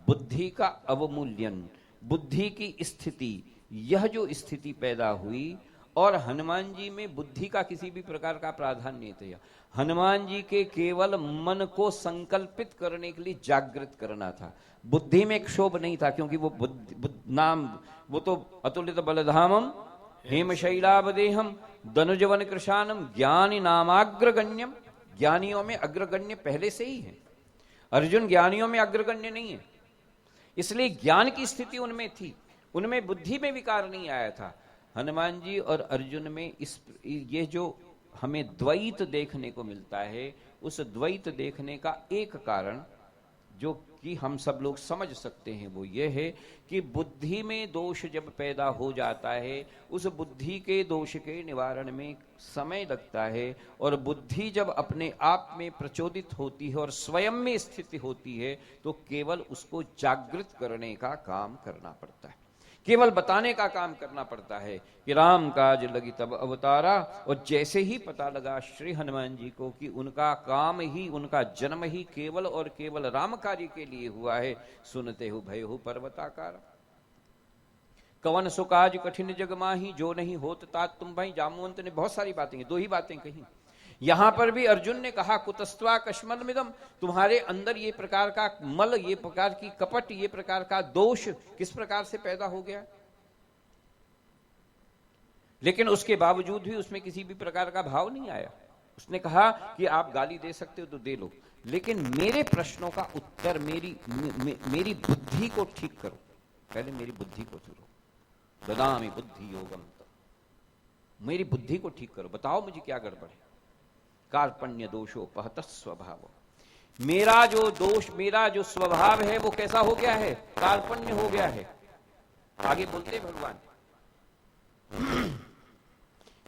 बुद्धि का अवमूल्यन, बुद्धि की स्थिति, यह जो स्थिति पैदा हुई, और हनुमान जी में बुद्धि का किसी भी प्रकार का प्राधान्य नहीं था। हनुमान जी के केवल मन को संकल्पित करने के लिए जागृत करना था, बुद्धि में क्षोभ नहीं था, क्योंकि वो नाम, वो तो अतुलित बलधामम हेमशैलावदेहम दनुजवन कृशानम ज्ञानी नामाग्रगण्यम। ज्ञानियों में अग्रगण्य पहले से ही है, अर्जुन ज्ञानियों में अग्रगण्य नहीं है, इसलिए ज्ञान की स्थिति उनमें थी, उनमें बुद्धि में विकार नहीं आया था। हनुमान जी और अर्जुन में ये जो हमें द्वैत देखने को मिलता है, उस द्वैत देखने का एक कारण जो कि हम सब लोग समझ सकते हैं वो ये है कि बुद्धि में दोष जब पैदा हो जाता है, उस बुद्धि के दोष के निवारण में समय लगता है, और बुद्धि जब अपने आप में प्रचोदित होती है और स्वयं में स्थिति होती है, तो केवल उसको जागृत करने का काम करना पड़ता है, केवल बताने का काम करना पड़ता है कि राम काज लगी तब अवतारा। और जैसे ही पता लगा श्री हनुमान जी को कि उनका काम ही, उनका जन्म ही केवल और केवल राम कार्य के लिए हुआ है, सुनते हो भय हो पर्वताकार। कवन सुकाज कठिन जग माही, जो नहीं होत तात तुम भाई। जामवंत ने बहुत सारी बातें, दो ही बातें कही। यहां पर भी अर्जुन ने कहा कुतस्त्वा कश्मल मिदम, तुम्हारे अंदर ये प्रकार का मल, ये प्रकार की कपट, ये प्रकार का दोष किस प्रकार से पैदा हो गया। लेकिन उसके बावजूद भी उसमें किसी भी प्रकार का भाव नहीं आया। उसने कहा कि आप गाली दे सकते हो तो दे लो, लेकिन मेरे प्रश्नों का उत्तर, मेरी बुद्धि को ठीक करो, पहले मेरी बुद्धि को सुनो। ददामि बुद्धि योगम, मेरी बुद्धि को ठीक करो, बताओ मुझे क्या गड़बड़ है। कार्पण्य दोषो पहत स्वभाव, मेरा जो दोष, मेरा जो स्वभाव है वो कैसा हो गया है, कार्पण्य हो गया है। आगे बोलते भगवान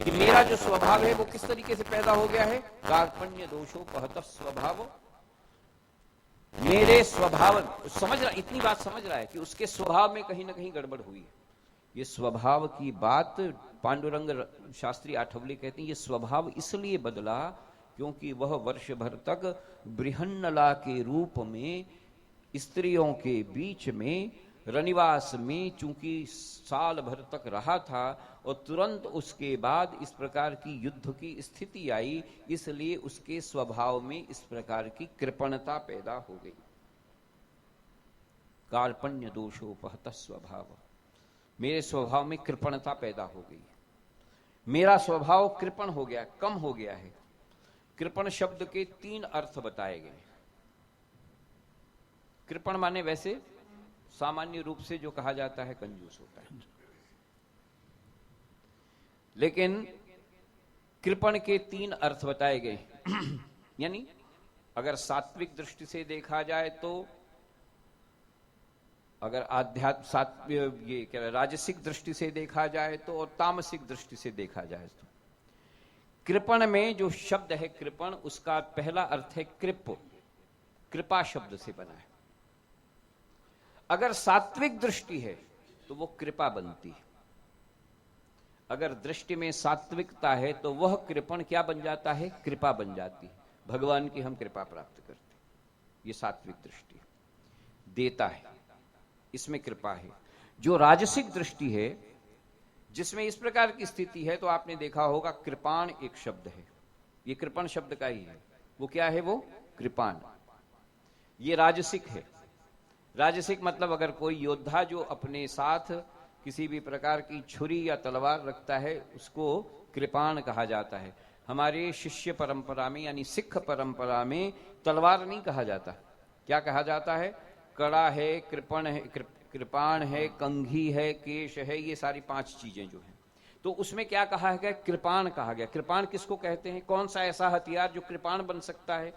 कि मेरा जो स्वभाव है वो किस तरीके से पैदा हो गया है, कार्पण्य दोषो पहत स्वभाव। मेरे स्वभाव, समझ रहा, इतनी बात समझ रहा है कि उसके स्वभाव में कहीं ना कहीं गड़बड़ हुई है। ये स्वभाव की बात पांडुरंग शास्त्री आठवले कहते हैं, ये स्वभाव इसलिए बदला क्योंकि वह वर्ष भर तक बृहन्नला के रूप में स्त्रियों के बीच में रनिवास में चूंकि साल भर तक रहा था, और तुरंत उसके बाद इस प्रकार की युद्ध की स्थिति आई, इसलिए उसके स्वभाव में इस प्रकार की कृपणता पैदा हो गई। कार्पण्य दोषोपहत स्वभाव, मेरे स्वभाव में कृपणता पैदा हो गई, मेरा स्वभाव कृपण हो गया, कम हो गया है। कृपण शब्द के 3 अर्थ बताए गए। कृपण माने वैसे सामान्य रूप से जो कहा जाता है कंजूस होता है, लेकिन कृपण के 3 अर्थ बताए गए। यानी अगर सात्विक दृष्टि से देखा जाए तो, अगर आध्यात्म ये क्या राजसिक दृष्टि से देखा जाए तो, और तामसिक दृष्टि से देखा जाए तो, कृपण में जो शब्द है कृपण, उसका पहला अर्थ है कृप, कृपा शब्द से बना है। अगर सात्विक दृष्टि है तो वो कृपा बनती है। अगर दृष्टि में सात्विकता है तो वह कृपण क्या बन जाता है, कृपा बन जाती है। भगवान की हम कृपा प्राप्त करते हैं, ये सात्विक दृष्टि देता है, इसमें कृपा है। जो राजसिक दृष्टि है जिसमें इस प्रकार की स्थिति है, तो आपने देखा होगा कृपाण एक शब्द है, ये कृपण शब्द का ही है। वो क्या है, वो कृपाण, ये राजसिक है। राजसिक मतलब अगर कोई योद्धा जो अपने साथ किसी भी प्रकार की छुरी या तलवार रखता है, उसको कृपाण कहा जाता है। हमारे शिष्य परंपरा में यानी सिख परंपरा में तलवार नहीं कहा जाता, क्या कहा जाता है, कड़ा है, कृपण है, कृपाण है, कंघी है, केश है, ये सारी 5 चीजें जो हैं, तो उसमें क्या कहा गया, कृपाण कहा गया। कृपाण किसको कहते हैं, कौन सा ऐसा हथियार जो कृपाण बन सकता है।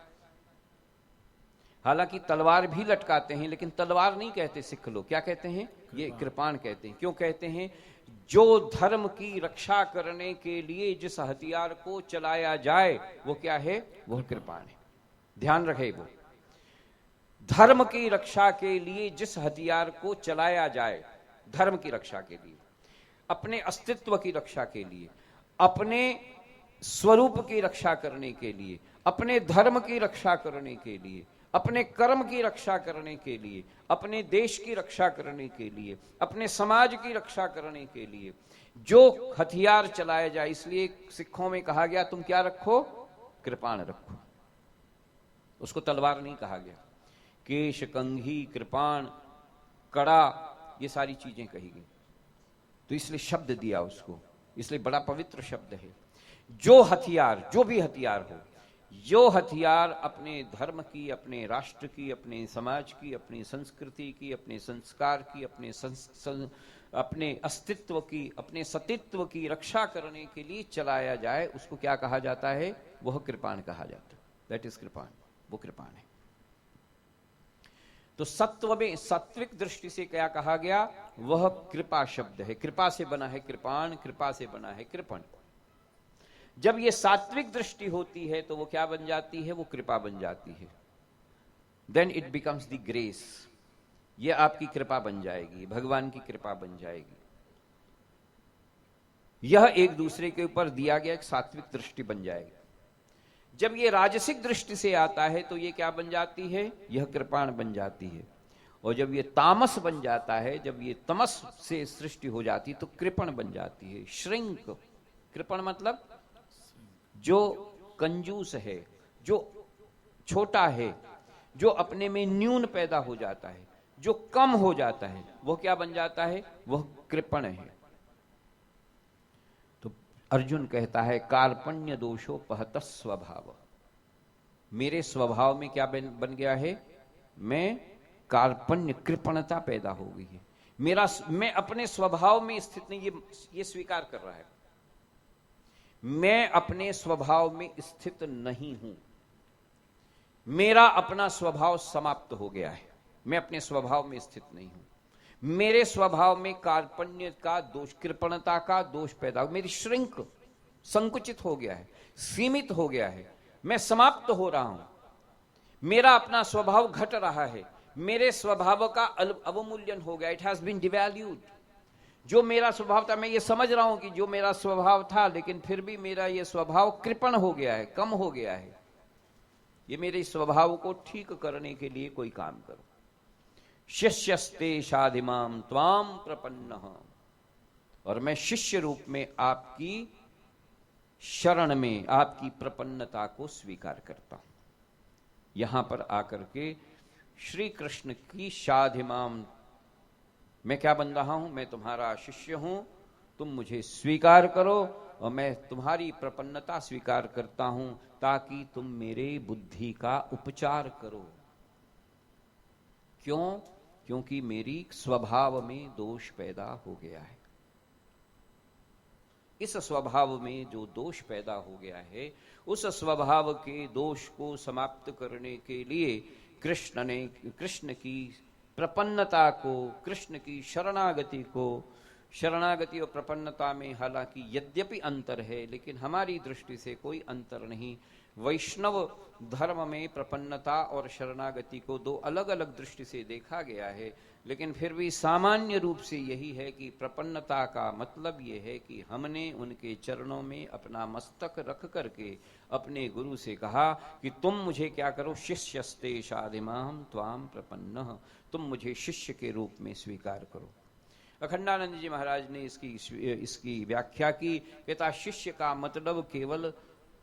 हालांकि तलवार भी लटकाते हैं, लेकिन तलवार नहीं कहते सिख लोग, क्या कहते हैं, ये कृपाण कहते हैं। क्यों कहते हैं, जो धर्म की रक्षा करने के लिए जिस हथियार को चलाया जाए वो क्या है, वो कृपाण है। ध्यान रखे, वो धर्म की रक्षा के लिए जिस हथियार को चलाया जाए, धर्म की रक्षा के लिए, अपने अस्तित्व की रक्षा के लिए, अपने स्वरूप की रक्षा करने के लिए, अपने धर्म की रक्षा करने के लिए, अपने कर्म की रक्षा करने के लिए, अपने देश की रक्षा करने के लिए, अपने समाज की रक्षा करने के लिए जो हथियार चलाया जाए, इसलिए सिखों में कहा गया तुम क्या रखो, कृपाण रखो, उसको तलवार नहीं कहा गया। केश, कंघी, कृपाण, कड़ा, ये सारी चीजें कही गई, तो इसलिए शब्द दिया उसको इसलिए बड़ा पवित्र शब्द है। जो हथियार, जो भी हथियार हो, जो हथियार अपने धर्म की, अपने राष्ट्र की, अपने समाज की, अपनी संस्कृति की, अपने संस्कार की, अपने अस्तित्व की, अपने सतित्व की रक्षा करने के लिए चलाया जाए, उसको क्या कहा जाता है? वह कृपाण कहा जाता है। दैट इज कृपाण, वो कृपाण है। तो सत्व में, सात्विक दृष्टि से क्या कहा गया? वह कृपा शब्द है। कृपा से बना है कृपाण, कृपा से बना है कृपण। जब ये सात्विक दृष्टि होती है तो वो क्या बन जाती है? वो कृपा बन जाती है। Then it becomes the grace. ये आपकी कृपा बन जाएगी, भगवान की कृपा बन जाएगी। यह एक दूसरे के ऊपर दिया गया एक सात्विक दृष्टि बन जाएगी। जब ये राजसिक दृष्टि से आता है तो ये क्या बन जाती है? यह कृपाण बन जाती है। और जब ये तामस बन जाता है, जब ये तमस से सृष्टि हो जाती है तो कृपण बन जाती है, श्रिंक। कृपण मतलब जो कंजूस है, जो छोटा है, जो अपने में न्यून पैदा हो जाता है, जो कम हो जाता है, वो क्या बन जाता है? वह कृपण है। तो अर्जुन कहता है कार्पण्य दोषो पहत स्वभाव। मेरे स्वभाव में क्या बन गया है? मैं कार्पण्य, कृपणता पैदा हो गई है। मैं अपने स्वभाव में स्थित नहीं, ये स्वीकार कर रहा है। मैं अपने स्वभाव में स्थित नहीं हूं, मेरा अपना स्वभाव समाप्त हो गया है, मैं अपने स्वभाव में स्थित नहीं हूं। मेरे स्वभाव में कार्पण्य का दोष, कृपणता का दोष पैदा हो, मेरी श्रिंक, संकुचित हो गया है, सीमित हो गया है, मैं समाप्त हो रहा हूं, मेरा अपना स्वभाव घट रहा है, मेरे स्वभाव का अवमूल्यन हो गया, इट हैज बीन डिवैल्यूड। जो मेरा स्वभाव था, मैं ये समझ रहा हूं कि जो मेरा स्वभाव था, लेकिन फिर भी मेरा ये स्वभाव कृपण हो गया है, कम हो गया है। ये मेरे स्वभाव को ठीक करने के लिए कोई काम करो। शिष्यस्ते शाधिमाम त्वाम प्रपन्नः, और मैं शिष्य रूप में आपकी शरण में आपकी प्रपन्नता को स्वीकार करता हूं। यहां पर आकर के श्री कृष्ण की शाधिमाम, मैं क्या बन रहा हूं? मैं तुम्हारा शिष्य हूं, तुम मुझे स्वीकार करो, और मैं तुम्हारी प्रपन्नता स्वीकार करता हूं ताकि तुम मेरे बुद्धि का उपचार करो। क्यों? क्योंकि मेरी स्वभाव में दोष पैदा हो गया है। इस स्वभाव में जो दोष पैदा हो गया है, उस स्वभाव के दोष को समाप्त करने के लिए कृष्ण की प्रपन्नता को, कृष्ण की शरणागति को, शरणागति और प्रपन्नता में हालांकि यद्यपि अंतर है, लेकिन हमारी दृष्टि से कोई अंतर नहीं। वैष्णव धर्म में प्रपन्नता और शरणागति को दो अलग अलग दृष्टि से देखा गया है, लेकिन फिर भी सामान्य रूप से यही है कि प्रपन्नता का मतलब यह है कि हमने उनके चरणों में अपना मस्तक रख करके अपने गुरु से कहा कि तुम मुझे क्या करो? शिष्यस्ते शाधिमाम त्वाम प्रपन्नः, तुम मुझे शिष्य के रूप में स्वीकार करो। अखंडानंद जी महाराज ने इसकी व्याख्या की, कहता शिष्य का मतलब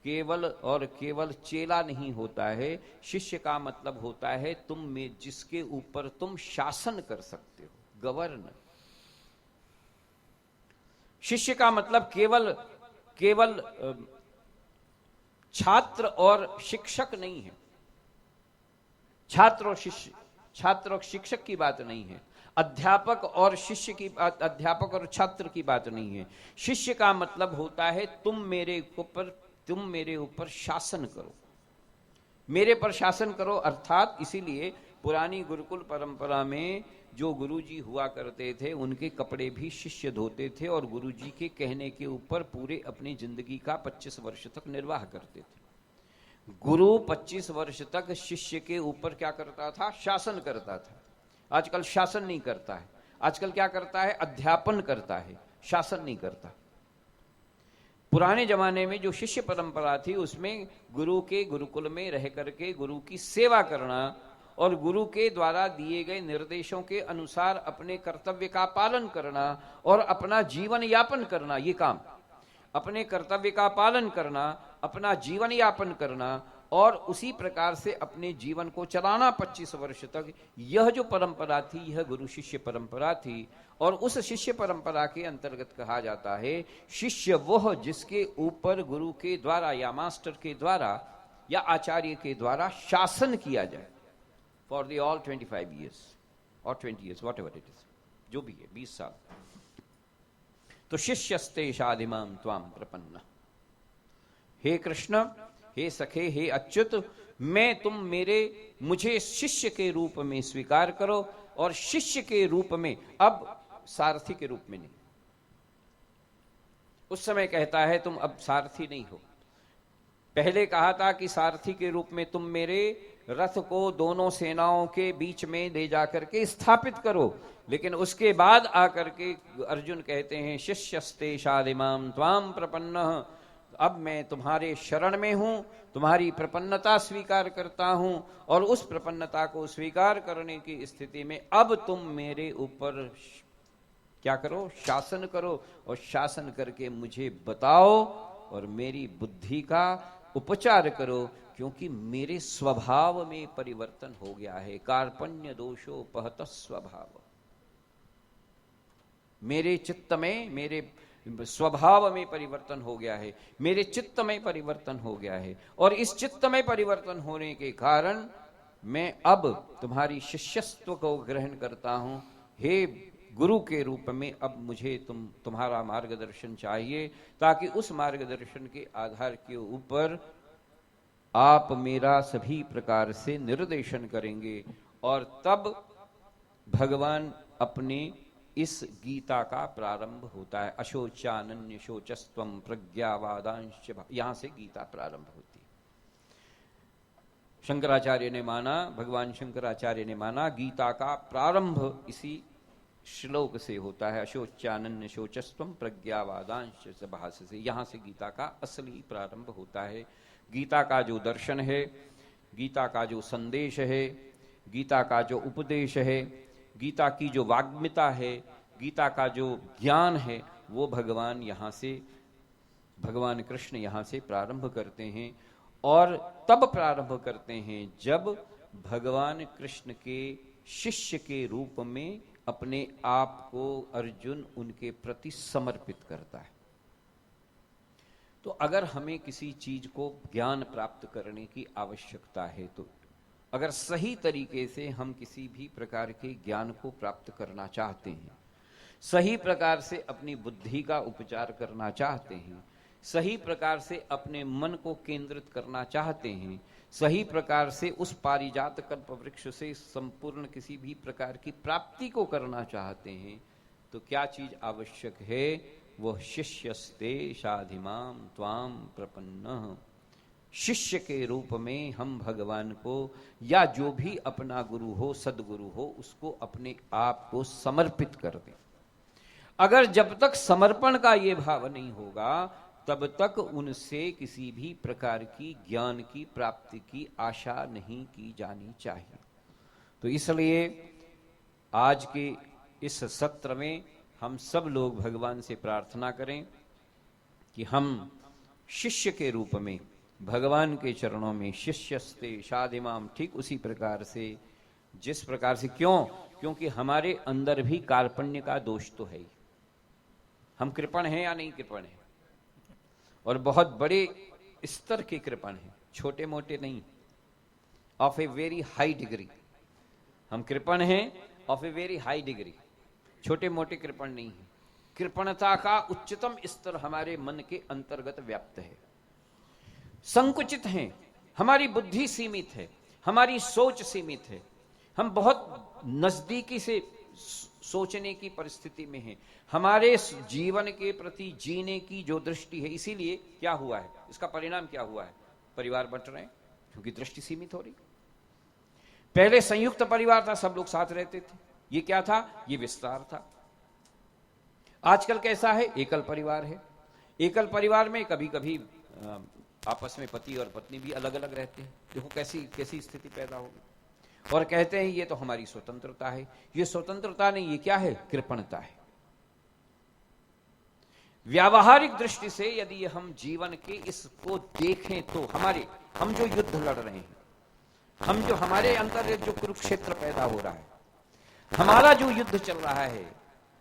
केवल चेला नहीं होता है। शिष्य का मतलब होता है तुम में जिसके ऊपर तुम शासन कर सकते हो, गवर्नर। शिष्य का मतलब केवल छात्र और शिक्षक नहीं है। छात्र और शिक्षक की बात नहीं है, अध्यापक और शिष्य की बात, अध्यापक और छात्र की बात नहीं है। शिष्य का मतलब होता है तुम मेरे ऊपर शासन करो, मेरे पर शासन करो। अर्थात इसीलिए पुरानी गुरुकुल परंपरा में जो गुरुजी हुआ करते थे, उनके कपड़े भी शिष्य धोते थे और गुरुजी के कहने के ऊपर पूरे अपनी जिंदगी का 25 वर्ष तक निर्वाह करते थे। गुरु 25 वर्ष तक शिष्य के ऊपर क्या करता था? शासन करता था। आजकल शासन नहीं करता है, आजकल क्या करता है? अध्यापन करता है, शासन नहीं करता। पुराने जमाने में जो शिष्य परंपरा थी, उसमें गुरु के गुरुकुल में रह करके गुरु की सेवा करना और गुरु के द्वारा दिए गए निर्देशों के अनुसार अपने कर्तव्य का पालन करना और अपना जीवन यापन करना, ये काम, अपने कर्तव्य का पालन करना, अपना जीवन यापन करना और उसी प्रकार से अपने जीवन को चलाना 25 वर्ष तक। यह जो परंपरा थी, यह गुरु शिष्य परंपरा थी। और उस शिष्य परंपरा के अंतर्गत कहा जाता है शिष्य वह जिसके ऊपर गुरु के द्वारा या मास्टर के द्वारा या आचार्य के द्वारा शासन किया जाए फॉर द ऑल 25 ईयर्स और 20 years, what ever it is, जो भी है 20 साल। तो शिष्यस्ते शादिमाम त्वाम प्रपन्न। हे कृष्ण, हे सखे, हे अच्युत, मुझे शिष्य के रूप में स्वीकार करो। और शिष्य के रूप में, अब सारथी के रूप में नहीं। उस समय कहता है तुम अब सारथी नहीं हो। पहले कहा था कि सारथी के रूप में तुम मेरे रथ को दोनों सेनाओं के बीच में ले जाकर के स्थापित करो। लेकिन उसके बाद आकर के अर्जुन कहते हैं शिष्यस्ते शादिमाम त्वाम प्रपन्नः, अब मैं तुम्हारे शरण में हूं, तुम्हारी प्रपन्नता स्वीकार करता हूं। और उस प्रपन्नता को स्वीकार करने की स्थिति में अब तुम मेरे ऊपर क्या करो, शासन करो। और शासन करके मुझे बताओ और मेरी बुद्धि का उपचार करो, क्योंकि मेरे स्वभाव में परिवर्तन हो गया है। कार्पण्य दोषोपहत स्वभाव, मेरे चित्त में, मेरे स्वभाव में परिवर्तन हो गया है, मेरे चित्त में परिवर्तन हो गया है। और इस चित्त में परिवर्तन होने के कारण मैं अब तुम्हारी शिष्यत्व को ग्रहण करता हूं। हे गुरु के रूप में अब मुझे तुम्हारा मार्गदर्शन चाहिए, ताकि उस मार्गदर्शन के आधार के ऊपर आप मेरा सभी प्रकार से निर्देशन करेंगे। और तब भगवान अपने इस गीता का प्रारंभ होता है। अशोचानन्य शोचस्त्वम प्रज्ञावादांश, यहां से गीता प्रारंभ होती है। शंकराचार्य ने माना, भगवान शंकराचार्य ने माना गीता का प्रारंभ इसी श्लोक से होता है। अशोचानन्य शोचस्त्वम प्रज्ञावादांश भाष से, यहां से गीता का असली प्रारंभ होता है। गीता का जो दर्शन है, गीता का जो संदेश है, गीता का जो उपदेश है, गीता की जो वाग्मिता है, गीता का जो ज्ञान है, वो भगवान कृष्ण यहां से प्रारंभ करते हैं। और तब प्रारंभ करते हैं जब भगवान कृष्ण के शिष्य के रूप में अपने आप को अर्जुन उनके प्रति समर्पित करता है। तो अगर हमें किसी चीज को ज्ञान प्राप्त करने की आवश्यकता है, तो अगर सही तरीके से हम किसी भी प्रकार के ज्ञान को प्राप्त करना चाहते हैं, सही प्रकार से अपनी बुद्धि का उपचार करना चाहते हैं, सही प्रकार से अपने मन को केंद्रित करना चाहते हैं, सही प्रकार से उस पारिजात कल्प वृक्ष से संपूर्ण किसी भी प्रकार की प्राप्ति को करना चाहते हैं, तो क्या चीज आवश्यक है? वह शिष्यस्ते शाधिमाम त्वाम प्रपन्नः। शिष्य के रूप में हम भगवान को या जो भी अपना गुरु हो, सदगुरु हो, उसको अपने आप को समर्पित कर दें। अगर जब तक समर्पण का ये भाव नहीं होगा, तब तक उनसे किसी भी प्रकार की ज्ञान की प्राप्ति की आशा नहीं की जानी चाहिए। तो इसलिए आज के इस सत्र में हम सब लोग भगवान से प्रार्थना करें कि हम शिष्य के रूप में भगवान के चरणों में शिष्यस्ते शादिमाम, ठीक उसी प्रकार से जिस प्रकार से, क्योंकि हमारे अंदर भी कार्पण्य का दोष तो है ही। हम कृपण हैं या नहीं कृपण हैं, और बहुत बड़े स्तर के कृपण हैं, छोटे मोटे नहीं, of a very high degree. हम कृपण हैं of a very high degree, छोटे मोटे कृपण नहीं है। कृपणता का उच्चतम स्तर हमारे मन के अंतर्गत व्याप्त है। संकुचित हैं, हमारी बुद्धि सीमित है, हमारी सोच सीमित है, हम बहुत नजदीकी से सोचने की परिस्थिति में हैं। हमारे जीवन के प्रति जीने की जो दृष्टि है, इसीलिए क्या हुआ है, इसका परिणाम क्या हुआ है? परिवार बंट रहे हैं, क्योंकि दृष्टि सीमित हो रही। पहले संयुक्त परिवार था, सब लोग साथ रहते थे, ये क्या था? ये विस्तार था। आजकल कैसा है? एकल परिवार है। एकल परिवार में कभी कभी आपस में पति और पत्नी भी अलग अलग रहते हैं। देखो कैसी स्थिति पैदा होगी। और कहते हैं ये तो हमारी स्वतंत्रता है। ये स्वतंत्रता नहीं, ये क्या है? कृपणता है। व्यावहारिक दृष्टि से यदि हम जीवन के इसको देखें तो हम जो युद्ध लड़ रहे हैं, हम जो हमारे अंदर जो कुरुक्षेत्र पैदा हो रहा है, हमारा जो युद्ध चल रहा है,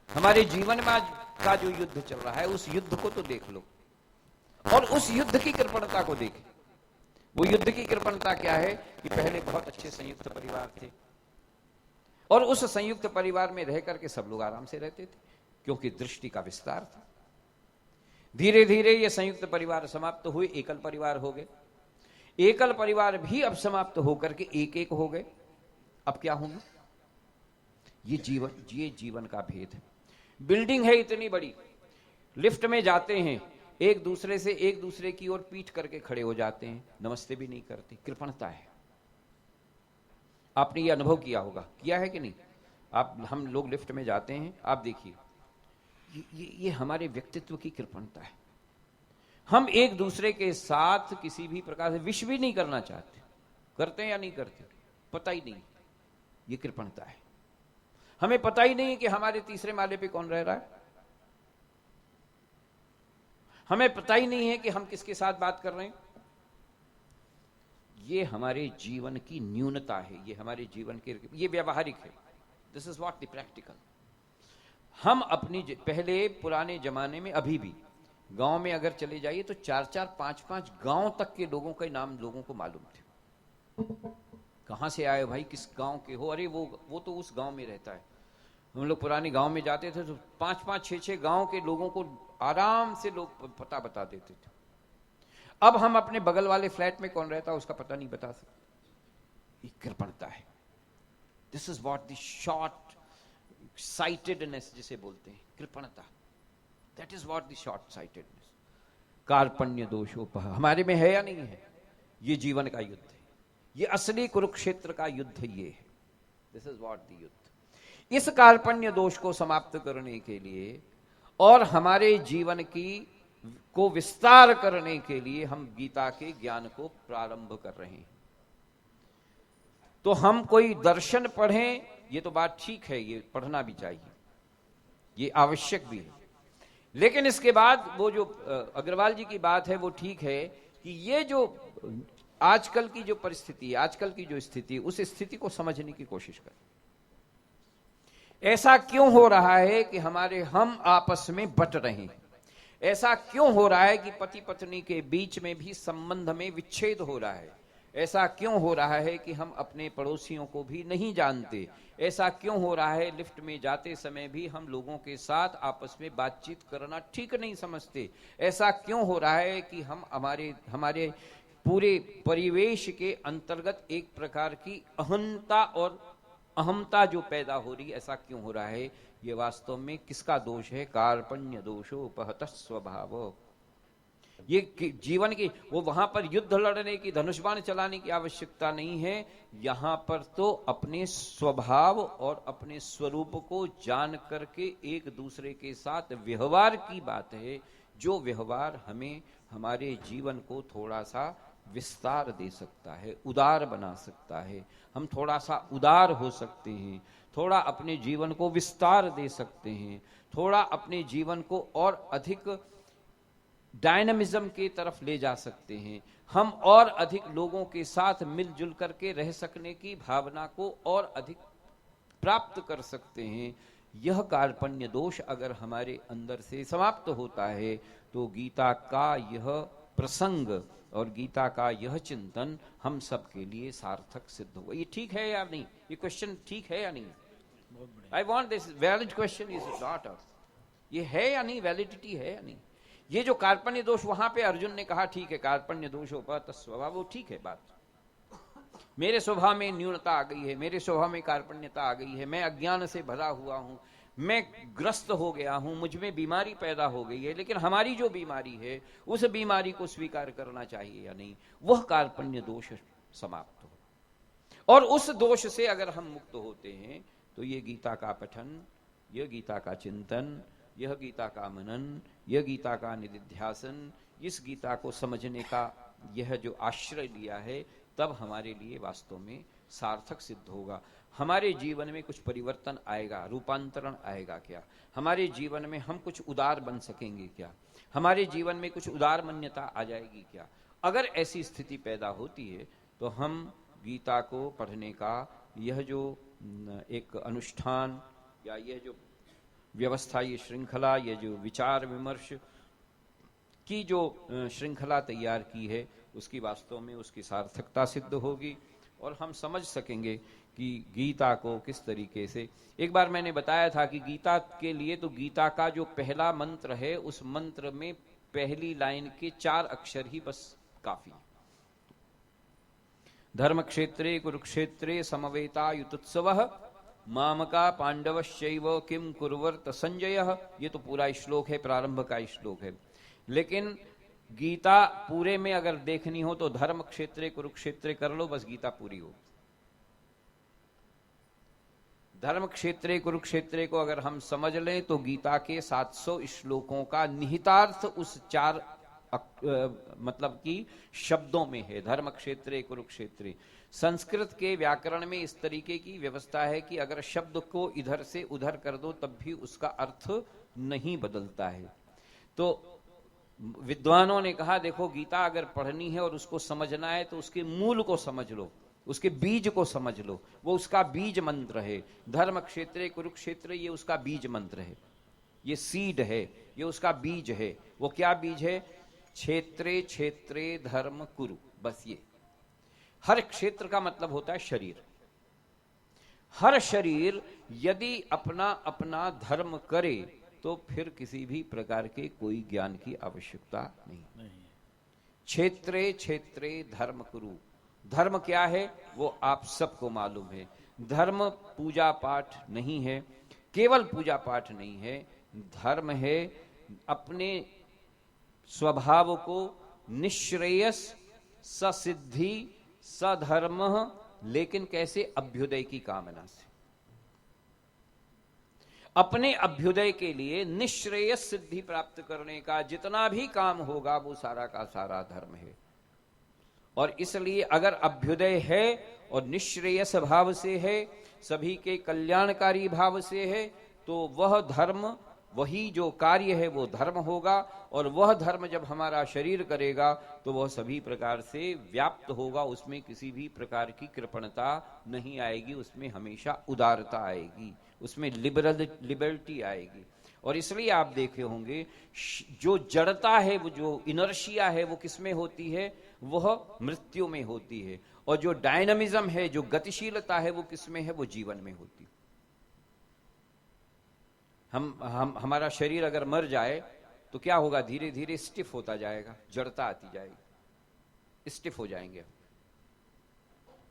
हमारे जीवन में का जो युद्ध चल रहा है, उस युद्ध को तो देख लो और उस युद्ध की कृपणता को देख। वो युद्ध की कृपणता क्या है कि पहले बहुत अच्छे संयुक्त परिवार थे और उस संयुक्त परिवार में रह करके सब लोग आराम से रहते थे क्योंकि दृष्टि का विस्तार था। धीरे धीरे ये संयुक्त परिवार समाप्त हुए, एकल परिवार हो गए। एकल परिवार भी अब समाप्त होकर के एक एक हो गए। अब क्या होंगे? ये जीवन का भेद है। बिल्डिंग है इतनी बड़ी, लिफ्ट में जाते हैं, एक दूसरे की ओर पीठ करके खड़े हो जाते हैं, नमस्ते भी नहीं करते। कृपणता है। आपने ये अनुभव किया होगा, किया है कि नहीं? हम लोग लिफ्ट में जाते हैं, आप देखिए, ये हमारे व्यक्तित्व की कृपणता है। हम एक दूसरे के साथ किसी भी प्रकार से विश भी नहीं करना चाहते। करते हैं या नहीं करते? पता ही नहीं। ये कृपणता है। हमें पता ही नहीं कि हमारे तीसरे माले पे कौन रह रहा है। हमें पता ही नहीं है कि हम किसके साथ बात कर रहे हैं। ये हमारे जीवन की न्यूनता है, ये हमारे जीवन के, ये व्यावहारिक है। This is what the practical. हम अपनी पहले पुराने जमाने में, अभी भी गांव में अगर चले जाइए तो 4-4, 5-5 गांव तक के लोगों के नाम लोगों को मालूम थे। कहां से आए भाई, किस गांव के हो? अरे वो तो उस गांव में रहता है। हम लोग पुराने गांव में जाते थे तो 5-5, 6-6 गांव के लोगों को आराम से लोग पता बता देते थे। अब हम अपने बगल वाले फ्लैट में कौन रहता है उसका पता नहीं बता सकते। ये कृपणता है। This is what the short sightedness जिसे बोलते हैं, कृपणता। That is what the short sightedness. कार्पण्य दोषोपह हमारे में है या नहीं है? ये जीवन का युद्ध है। ये असली कुरुक्षेत्र का युद्ध ये है। दिस इज व्हाट द युद्ध। इस कार्पण्य दोष को समाप्त करने के लिए और हमारे जीवन को विस्तार करने के लिए हम गीता के ज्ञान को प्रारंभ कर रहे हैं। तो हम कोई दर्शन पढ़ें, ये तो बात ठीक है, ये पढ़ना भी चाहिए, ये आवश्यक भी है। लेकिन इसके बाद वो जो अग्रवाल जी की बात है वो ठीक है कि ये जो आजकल की जो परिस्थिति, आजकल की जो स्थिति, उस स्थिति को समझने की कोशिश करें। ऐसा क्यों हो रहा है कि हम आपस में बट रहे हैं? ऐसा क्यों हो रहा है कि पति पत्नी के बीच में भी संबंध में विच्छेद हो रहा है? ऐसा क्यों हो रहा है कि हम अपने पड़ोसियों को भी नहीं जानते? ऐसा क्यों हो रहा है लिफ्ट में जाते समय भी हम लोगों के साथ आपस में बातचीत करना ठीक नहीं समझते? ऐसा क्यों हो रहा है कि हम हमारे पूरे परिवेश के अंतर्गत एक प्रकार की अहमता जो पैदा हो रही, ऐसा क्यों हो रहा है? ये वास्तव में किसका दोष है? कार्पण्य दोषोपहत स्वभाव। ये जीवन की, वो वहां पर युद्ध लड़ने की, धनुष बाण चलाने की आवश्यकता नहीं है। यहां पर तो अपने स्वभाव और अपने स्वरूप को जान करके एक दूसरे के साथ व्यवहार की बात है, जो व्यवहार हमें हमारे जीवन को थोड़ा सा विस्तार दे सकता है, उदार बना सकता है। हम थोड़ा सा उदार हो सकते हैं, थोड़ा अपने जीवन को विस्तार दे सकते हैं, थोड़ा अपने जीवन को और अधिक डायनामिज्म की तरफ ले जा सकते हैं। हम और अधिक लोगों के साथ मिलजुल करके रह सकने की भावना को और अधिक प्राप्त कर सकते हैं। यह कार्पण्य दोष अगर हमारे अंदर से समाप्त होता है तो गीता का यह प्रसंग और गीता का यह चिंतन हम सब के लिए सार्थक सिद्ध होगा। ये ठीक है या नहीं? ये क्वेश्चन ठीक है या नहीं? I want this valid question is not a, ये है या नहीं, वैलिडिटी है या नहीं? ये जो कार्पण्य दोष वहां पे अर्जुन ने कहा, ठीक है, कार्पण्य दोषोपहत स्वभाव, वो ठीक है बात। मेरे स्वभाव में न्यूनता आ गई है, मेरे स्वभाव में कार्पण्यता आ गई है, मैं अज्ञान से भरा हुआ हूं, मैं ग्रस्त हो गया हूं, मुझ में बीमारी पैदा हो गई है। लेकिन हमारी जो बीमारी है उस बीमारी को स्वीकार करना चाहिए या नहीं? वह कार्पण्य दोष समाप्त हो। और उस दोष से अगर हम मुक्त होते हैं तो ये गीता का पठन, यह गीता का चिंतन, यह गीता का मनन, यह गीता का निधिध्यासन, इस गीता को समझने का यह जो आश्रय लिया है, तब हमारे लिए वास्तव में सार्थक सिद्ध होगा। हमारे जीवन में कुछ परिवर्तन आएगा, रूपांतरण आएगा क्या? हमारे जीवन में हम कुछ उदार बन सकेंगे क्या? हमारे जीवन में कुछ उदार मान्यता आ जाएगी क्या? अगर ऐसी स्थिति पैदा होती है तो हम गीता को पढ़ने का यह जो एक अनुष्ठान या यह जो व्यवस्था, ये श्रृंखला, ये जो विचार विमर्श की जो श्रृंखला तैयार की है, उसकी वास्तव में उसकी सार्थकता सिद्ध होगी और हम समझ सकेंगे कि गीता को किस तरीके से। एक बार मैंने बताया था कि गीता के लिए तो गीता का जो पहला मंत्र है, उस मंत्र में पहली लाइन के 4 अक्षर ही बस काफी। धर्म क्षेत्रे कुरुक्षेत्रे समवेता युतोत्सवः मामका पांडवश्चैव किम कुर्वर्त संजयः। ये तो पूरा श्लोक है, प्रारंभ का श्लोक है। लेकिन गीता पूरे में अगर देखनी हो तो धर्म क्षेत्रे कुरुक्षेत्रे कर लो, बस गीता पूरी हो। धर्म क्षेत्रे कुरुक्षेत्रे को अगर हम समझ लें तो गीता के 700 श्लोकों का निहितार्थ उस 4 मतलब कि शब्दों में है। धर्म क्षेत्रे कुरुक्षेत्रे। संस्कृत के व्याकरण में इस तरीके की व्यवस्था है कि अगर शब्द को इधर से उधर कर दो तब भी उसका अर्थ नहीं बदलता है। तो विद्वानों ने कहा, देखो गीता अगर पढ़नी है और उसको समझना है तो उसके मूल को समझ लो, उसके बीज को समझ लो। वो उसका बीज मंत्र है। धर्म क्षेत्रे कुरुक्षेत्र, ये उसका बीज मंत्र है, ये सीड है, ये उसका बीज है। वो क्या बीज है? क्षेत्रे क्षेत्रे धर्म कुरु। बस ये हर क्षेत्र का मतलब होता है शरीर। हर शरीर यदि अपना अपना धर्म करे तो फिर किसी भी प्रकार के कोई ज्ञान की आवश्यकता नहीं। क्षेत्रे क्षेत्रे धर्म कुरु। धर्म क्या है वो आप सबको मालूम है। धर्म पूजा पाठ नहीं है, केवल पूजा पाठ नहीं है। धर्म है अपने स्वभाव को निश्रेयस ससिद्धि सधर्म, लेकिन कैसे? अभ्युदय की कामना से। अपने अभ्युदय के लिए निश्रेयस सिद्धि प्राप्त करने का जितना भी काम होगा वो सारा का सारा धर्म है। और इसलिए अगर अभ्युदय है और निश्रेयस भाव से है, सभी के कल्याणकारी भाव से है, तो वह धर्म, वही जो कार्य है वो धर्म होगा। और वह धर्म जब हमारा शरीर करेगा तो वह सभी प्रकार से व्याप्त होगा। उसमें किसी भी प्रकार की कृपणता नहीं आएगी, उसमें हमेशा उदारता आएगी, उसमें लिबर्टी आएगी। और इसलिए आप देखे होंगे जो जड़ता है, वो जो इनर्शिया है, वो किसमें होती है? वह मृत्यु में होती है। और जो डायनामिज्म है, जो गतिशीलता है, वो किसमें है? वो जीवन में होती है। हमारा शरीर अगर मर जाए तो क्या होगा? धीरे धीरे स्टिफ होता जाएगा, जड़ता आती जाएगी, स्टिफ हो जाएंगे,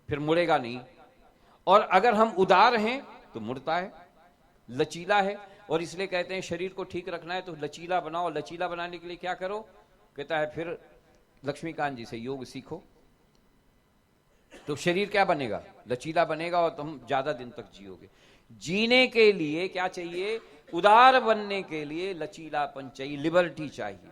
फिर मुड़ेगा नहीं। और अगर हम उदार हैं तो मुड़ता है, लचीला है। और इसलिए कहते हैं शरीर को ठीक रखना है तो लचीला बनाओ। लचीला बनाने के लिए क्या करो? कहता है फिर लक्ष्मीकांत जी से योग सीखो, तो शरीर क्या बनेगा? लचीला बनेगा और तुम ज्यादा दिन तक जियोगे। जीने के लिए क्या चाहिए? उदार बनने के लिए लचीलापन चाहिए, लिबर्टी चाहिए।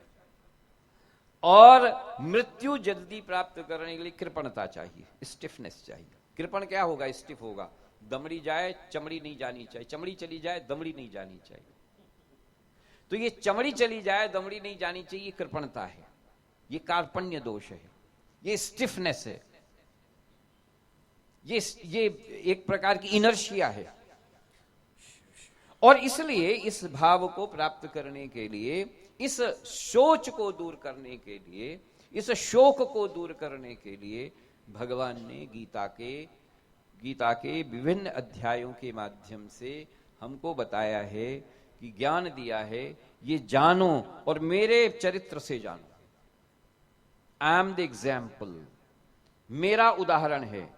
और मृत्यु जल्दी प्राप्त करने के लिए कृपणता चाहिए, स्टिफनेस चाहिए। कृपण क्या होगा? स्टिफ होगा। दमड़ी जाए चमड़ी नहीं जानी चाहिए, चमड़ी चली जाए दमड़ी नहीं जानी चाहिए। तो ये चमड़ी चली जाए दमड़ी नहीं जानी चाहिए, कृपणता है, ये कार्पण्य दोष है, ये स्टिफनेस है, ये एक प्रकार की इनर्शिया है। और इसलिए इस भाव को प्राप्त करने के लिए, इस सोच को दूर करने के लिए, इस शोक को दूर करने के लिए भगवान ने गीता के विभिन्न अध्यायों के माध्यम से हमको बताया है कि ज्ञान दिया है, ये जानो और मेरे चरित्र से जानो। आई एम द एग्जाम्पल, मेरा उदाहरण है।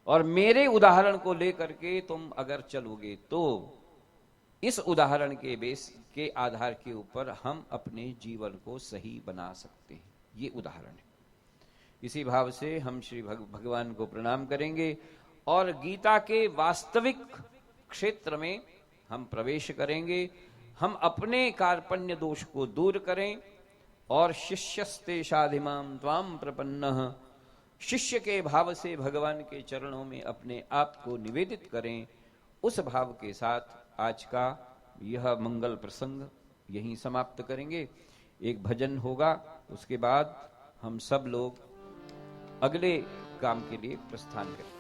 और मेरे उदाहरण को लेकर के तुम अगर चलोगे तो इस उदाहरण के बेस के आधार के ऊपर हम अपने जीवन को सही बना सकते हैं। ये उदाहरण है। इसी भाव से हम श्री भगवान को प्रणाम करेंगे और गीता के वास्तविक क्षेत्र में हम प्रवेश करेंगे। हम अपने कार्पण्य दोष को दूर करें और शिष्यस्ते शाधिमाम त्वाम प्रपन्नः, शिष्य के भाव से भगवान के चरणों में अपने आप को निवेदित करें। उस भाव के साथ आज का यह मंगल प्रसंग यहीं समाप्त करेंगे। एक भजन होगा, उसके बाद हम सब लोग अगले काम के लिए प्रस्थान करें।